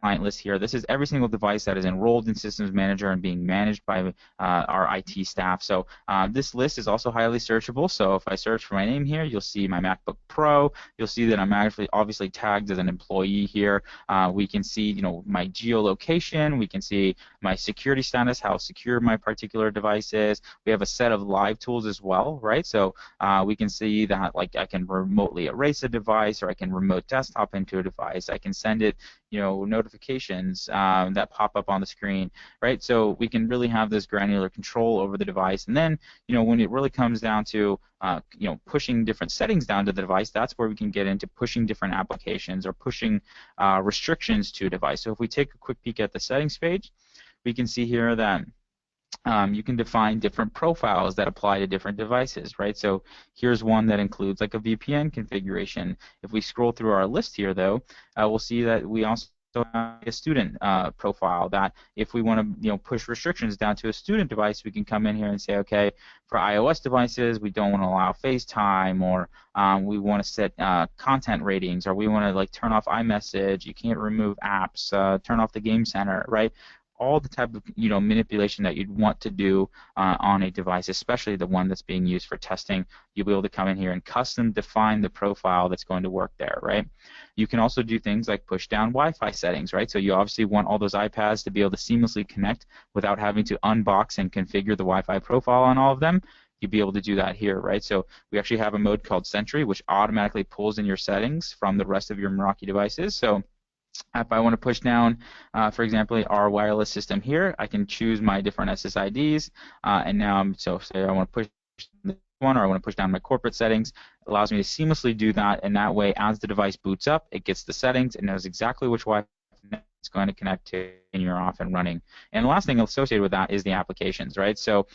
Client list here. This is every single device that is enrolled in Systems Manager and being managed by our IT staff. So this list is also highly searchable. So if I search for my name here, you'll see my MacBook Pro. You'll see that I'm actually obviously tagged as an employee here. We can see, my geolocation. We can see my security status, how secure my particular device is. We have a set of live tools as well, right? So we can see that like I can remotely erase a device, or I can remote desktop into a device. I can send it notifications that pop up on the screen, right? So we can really have this granular control over the device. And then, when it really comes down to, pushing different settings down to the device, that's where we can get into pushing different applications or pushing restrictions to a device. So if we take a quick peek at the settings page, we can see here that you can define different profiles that apply to different devices, right? So here's one that includes like a VPN configuration. If we scroll through our list here, though, we'll see that we also have a student profile that if we want to push restrictions down to a student device, we can come in here and say, okay, for iOS devices, we don't want to allow FaceTime, or we want to set content ratings, or we want to like turn off iMessage, you can't remove apps, turn off the Game Center, right? All the type of manipulation that you'd want to do on a device, especially the one that's being used for testing. You'll be able to come in here and custom define the profile that's going to work there, right? You can also do things like push down Wi-Fi settings, right? So you obviously want all those iPads to be able to seamlessly connect without having to unbox and configure the Wi-Fi profile on all of them. You'd be able to do that here, right? So we actually have a mode called Sentry, which automatically pulls in your settings from the rest of your Meraki devices. So if I want to push down, for example, our wireless system here, I can choose my different SSIDs, and now so say I want to push this one, or I want to push down my corporate settings. It allows me to seamlessly do that, and that way, as the device boots up, it gets the settings and knows exactly which Wi-Fi it's going to connect to, and you're off and running. And the last thing associated with that is the applications, right? So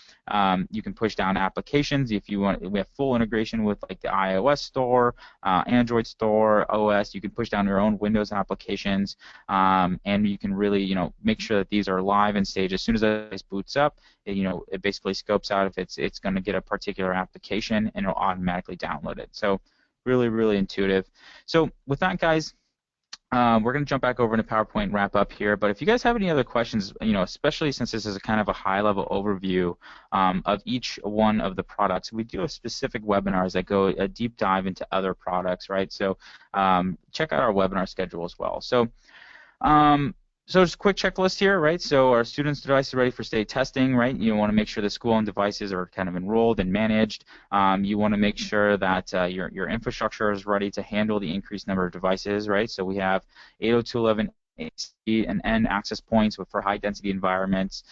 you can push down applications if you want. We have full integration with like the iOS store, Android store, OS. You can push down your own Windows applications, and you can really, make sure that these are live and staged. As soon as it boots up, it basically scopes out if it's going to get a particular application, and it'll automatically download it. So really, really intuitive. So with that, guys, we're going to jump back over into PowerPoint wrap up here, but if you guys have any other questions, especially since this is a kind of a high-level overview of each one of the products, we do have specific webinars that go a deep dive into other products, right? So check out our webinar schedule as well. So just a quick checklist here, right? So our students' devices are ready for state testing, right? You want to make sure the school-owned devices are kind of enrolled and managed. You want to make sure that your infrastructure is ready to handle the increased number of devices, right? So we have 802.11ac and N access points for high-density environments.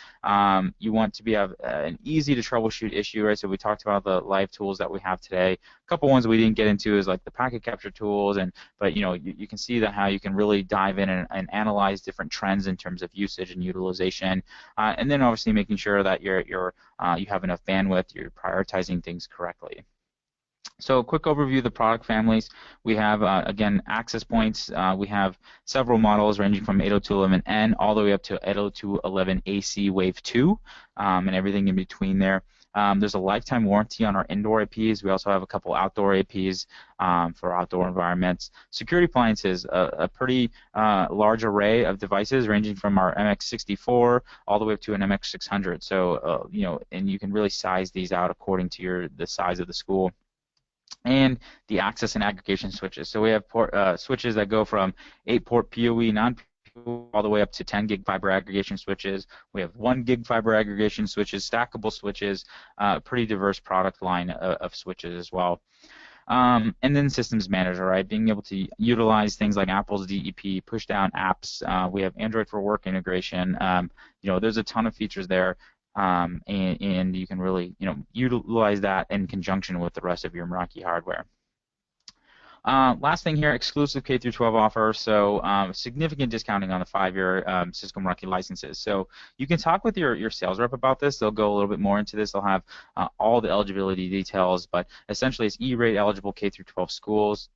You want to have an easy-to-troubleshoot issue, right? So we talked about the live tools that we have today. A couple ones we didn't get into is like the packet capture tools, but you can see that how you can really dive in and analyze different trends in terms of usage and utilization, and then obviously making sure that you have enough bandwidth, you're prioritizing things correctly. So a quick overview of the product families. We have, again, access points. We have several models ranging from 802.11n all the way up to 802.11ac Wave 2 and everything in between there. There's a lifetime warranty on our indoor APs. We also have a couple outdoor APs for outdoor environments. Security appliances, a pretty large array of devices ranging from our MX64 all the way up to an MX600. So, and you can really size these out according to the size of the school. And the access and aggregation switches. So we have switches that go from 8-port PoE, non-PoE, all the way up to 10 gig fiber aggregation switches. We have 1 gig fiber aggregation switches, stackable switches, pretty diverse product line of switches as well. And then systems manager, right? Being able to utilize things like Apple's DEP, push down apps. We have Android for Work integration. There's a ton of features there. And you can really, utilize that in conjunction with the rest of your Meraki hardware. Last thing here, exclusive K-12 offer, so significant discounting on the 5-year Cisco Meraki licenses. So you can talk with your sales rep about this. They'll go a little bit more into this. They'll have all the eligibility details, but essentially it's E-rate eligible K-12 schools.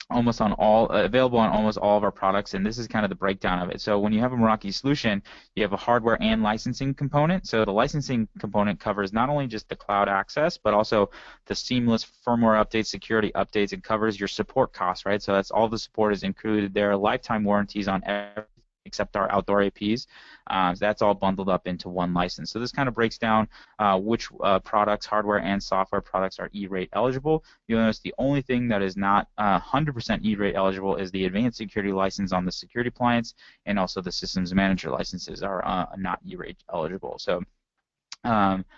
Available on almost all of our products, and this is kind of the breakdown of it. So when you have a Meraki solution, you have a hardware and licensing component. So the licensing component covers not only just the cloud access, but also the seamless firmware updates, security updates. It covers your support costs, right? So that's all the support is included there. Lifetime warranties on everything except our outdoor APs. So that's all bundled up into one license. So this kind of breaks down which products, hardware and software products, are E-rate eligible. You'll notice the only thing that is not 100% E-rate eligible is the advanced security license on the security appliance, and also the systems manager licenses are not E-rate eligible. So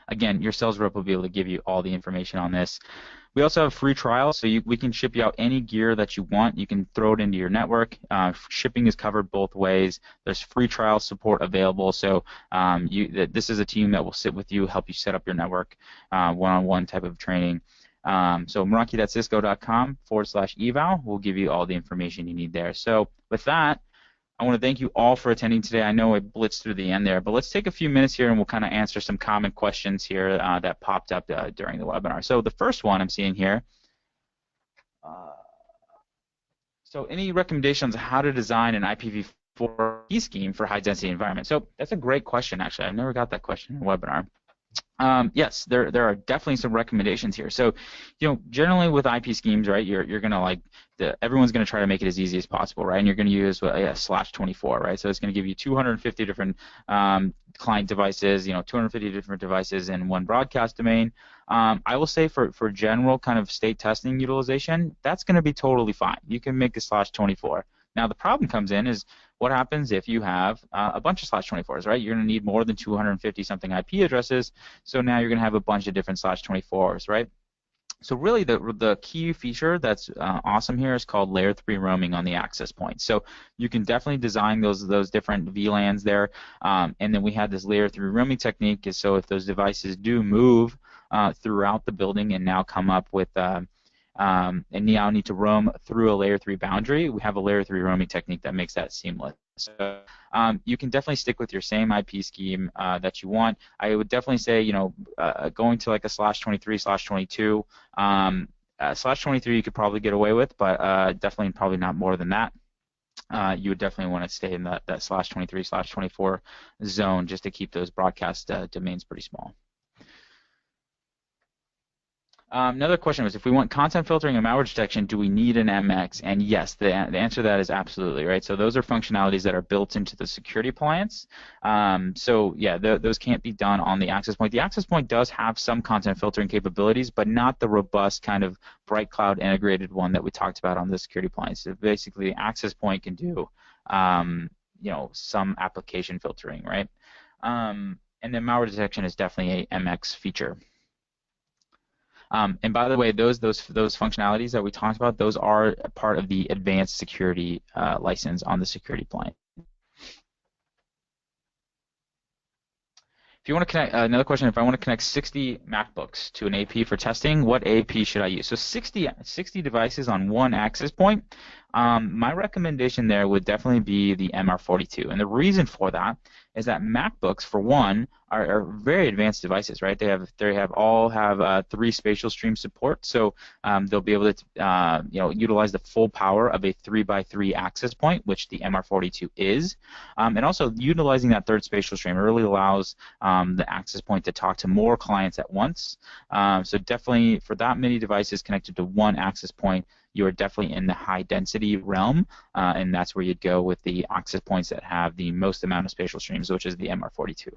again, your sales rep will be able to give you all the information on this. We also have free trials, so we can ship you out any gear that you want. You can throw it into your network. Shipping is covered both ways. There's free trial support available, so this is a team that will sit with you, help you set up your network, one-on-one type of training. So meraki.cisco.com/eval will give you all the information you need there. So with that, I want to thank you all for attending today. I know I blitzed through the end there, but let's take a few minutes here and we'll kind of answer some common questions here that popped up during the webinar. So the first one I'm seeing here, so any recommendations on how to design an IPv4 key scheme for high-density environment? So that's a great question, actually. I've never got that question in a webinar. Yes, there are definitely some recommendations here. So, generally with IP schemes, right, you're gonna everyone's gonna try to make it as easy as possible, right? And you're gonna use /24, right? So it's gonna give you 250 different client devices, 250 different devices in one broadcast domain. I will say for general kind of state testing utilization, that's gonna be totally fine. You can make a /24. Now the problem comes in is what happens if you have a bunch of /24s, right? You're going to need more than 250 something IP addresses, so now you're going to have a bunch of different /24s, right? So really the key feature that's awesome here is called layer 3 roaming on the access point. So you can definitely design those different VLANs there, and then we had this layer 3 roaming technique, is so if those devices do move throughout the building and now come up with and now need to roam through a layer 3 boundary, we have a layer 3 roaming technique that makes that seamless. So you can definitely stick with your same IP scheme that you want. I would definitely say, going to like a /23/22. /23 you could probably get away with, but definitely probably not more than that. You would definitely want to stay in that /23/24 zone just to keep those broadcast domains pretty small. Another question was, if we want content filtering and malware detection, do we need an MX? And yes, the answer to that is absolutely, right? So those are functionalities that are built into the security appliance. So yeah, those can't be done on the access point. The access point does have some content filtering capabilities, but not the robust kind of bright cloud integrated one that we talked about on the security appliance. So basically, the access point can do, some application filtering, right? And then malware detection is definitely a MX feature. And by the way, those functionalities that we talked about, those are part of the advanced security license on the security appliance. If you want to connect, another question, if I want to connect 60 MacBooks to an AP for testing, what AP should I use? So 60 devices on one access point. My recommendation there would definitely be the MR42, and the reason for that is that MacBooks, for one, are very advanced devices, right? They all have 3 spatial stream support, so they'll be able to utilize the full power of a 3x3 access point, which the MR42 is, and also utilizing that third spatial stream really allows the access point to talk to more clients at once. So definitely for that many devices connected to one access point, you are definitely in the high density realm, and that's where you'd go with the access points that have the most amount of spatial streams, which is the MR42.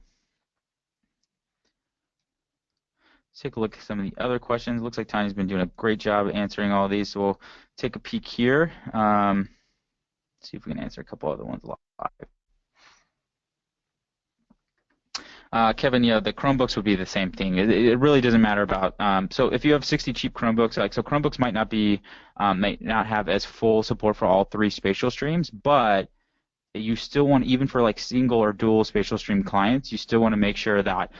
Let's take a look at some of the other questions. Looks like Tanya's been doing a great job answering all of these, so we'll take a peek here. See if we can answer a couple other ones live. Kevin, the Chromebooks would be the same thing. It really doesn't matter about. So if you have 60 cheap Chromebooks, so Chromebooks might not have as full support for all 3 spatial streams, but you still want, even for like single or dual spatial stream clients, you still want to make sure that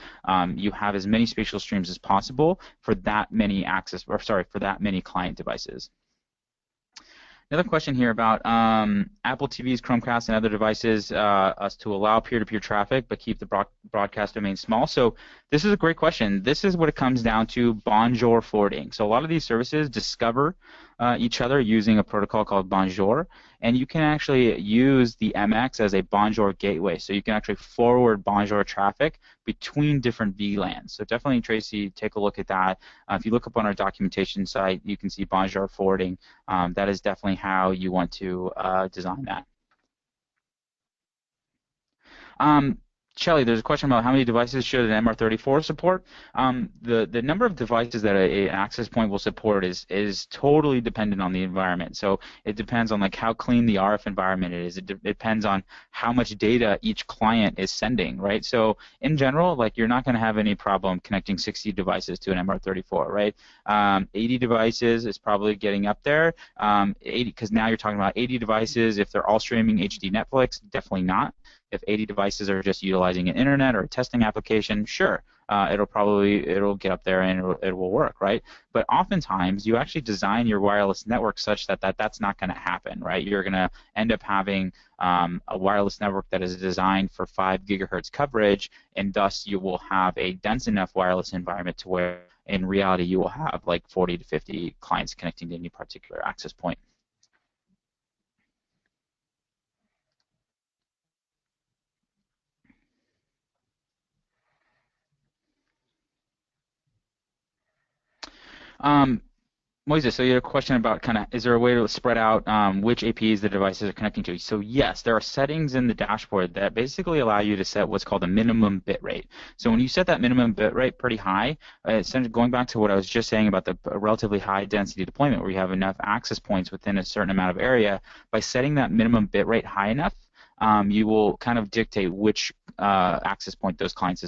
you have as many spatial streams as possible for that many for that many client devices. Another question here about Apple TVs, Chromecast, and other devices to allow peer-to-peer traffic but keep the broadcast domain small. So this is a great question. This is what it comes down to: Bonjour forwarding. So a lot of these services discover each other using a protocol called Bonjour, and you can actually use the MX as a Bonjour gateway. So you can actually forward Bonjour traffic between different VLANs. So definitely, Tracy, take a look at that. If you look up on our documentation site, you can see Bonjour forwarding. That is definitely how you want to design that. Shelly, there's a question about how many devices should an MR34 support. The number of devices that an access point will support is totally dependent on the environment. So it depends on like how clean the RF environment is. It depends on how much data each client is sending, right? So in general, like you're not going to have any problem connecting 60 devices to an MR34, right? 80 devices is probably getting up there. 80 because now you're talking about 80 devices. If they're all streaming HD Netflix, definitely not. If 80 devices are just utilizing an internet or a testing application, sure, it'll get up there and it will work, right? But oftentimes you actually design your wireless network such that that's not going to happen, right? You're going to end up having a wireless network that is designed for 5 gigahertz coverage, and thus you will have a dense enough wireless environment to where in reality you will have like 40 to 50 clients connecting to any particular access point. Um, Moises, so you had a question about kind of, is there a way to spread out which APs the devices are connecting to? So yes, there are settings in the dashboard that basically allow you to set what's called a minimum bit rate. So when you set that minimum bit rate pretty high, essentially going back to what I was just saying about the relatively high density deployment where you have enough access points within a certain amount of area, by setting that minimum bit rate high enough, you will kind of dictate which access point those clients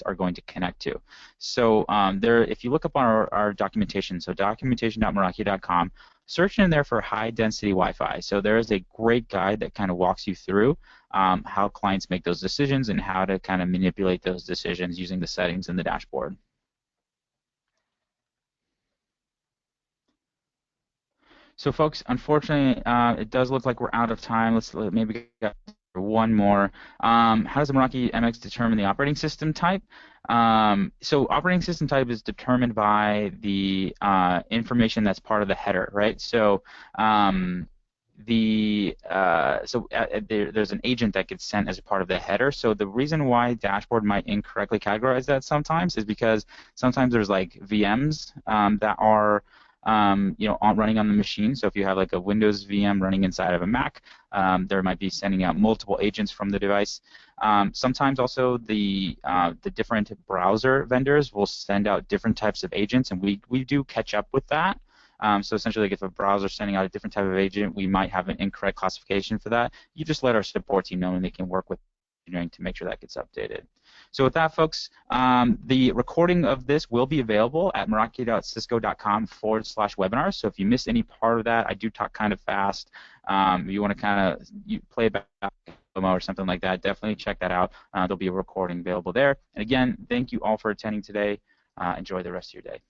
are going to connect to. So if you look up on our documentation, so documentation.meraki.com, search in there for high density Wi-Fi. So there is a great guide that kind of walks you through how clients make those decisions and how to kind of manipulate those decisions using the settings in the dashboard. So, folks, unfortunately, it does look like we're out of time. Let's maybe get one more. How does the Meraki MX determine the operating system type? So, operating system type is determined by the information that's part of the header, right? So, there's an agent that gets sent as a part of the header. So the reason why dashboard might incorrectly categorize that sometimes is because sometimes there's like VMs that are running on the machine. So if you have like a Windows VM running inside of a Mac, there might be sending out multiple agents from the device. Sometimes also the different browser vendors will send out different types of agents, and we do catch up with that. So essentially, like if a browser is sending out a different type of agent, we might have an incorrect classification for that. You just let our support team know, and they can work with engineering to make sure that gets updated. So with that, folks, the recording of this will be available at meraki.cisco.com/webinar. So if you missed any part of that, I do talk kind of fast. If you want to kind of play back or something like that, definitely check that out. There'll be a recording available there. And again, thank you all for attending today. Enjoy the rest of your day.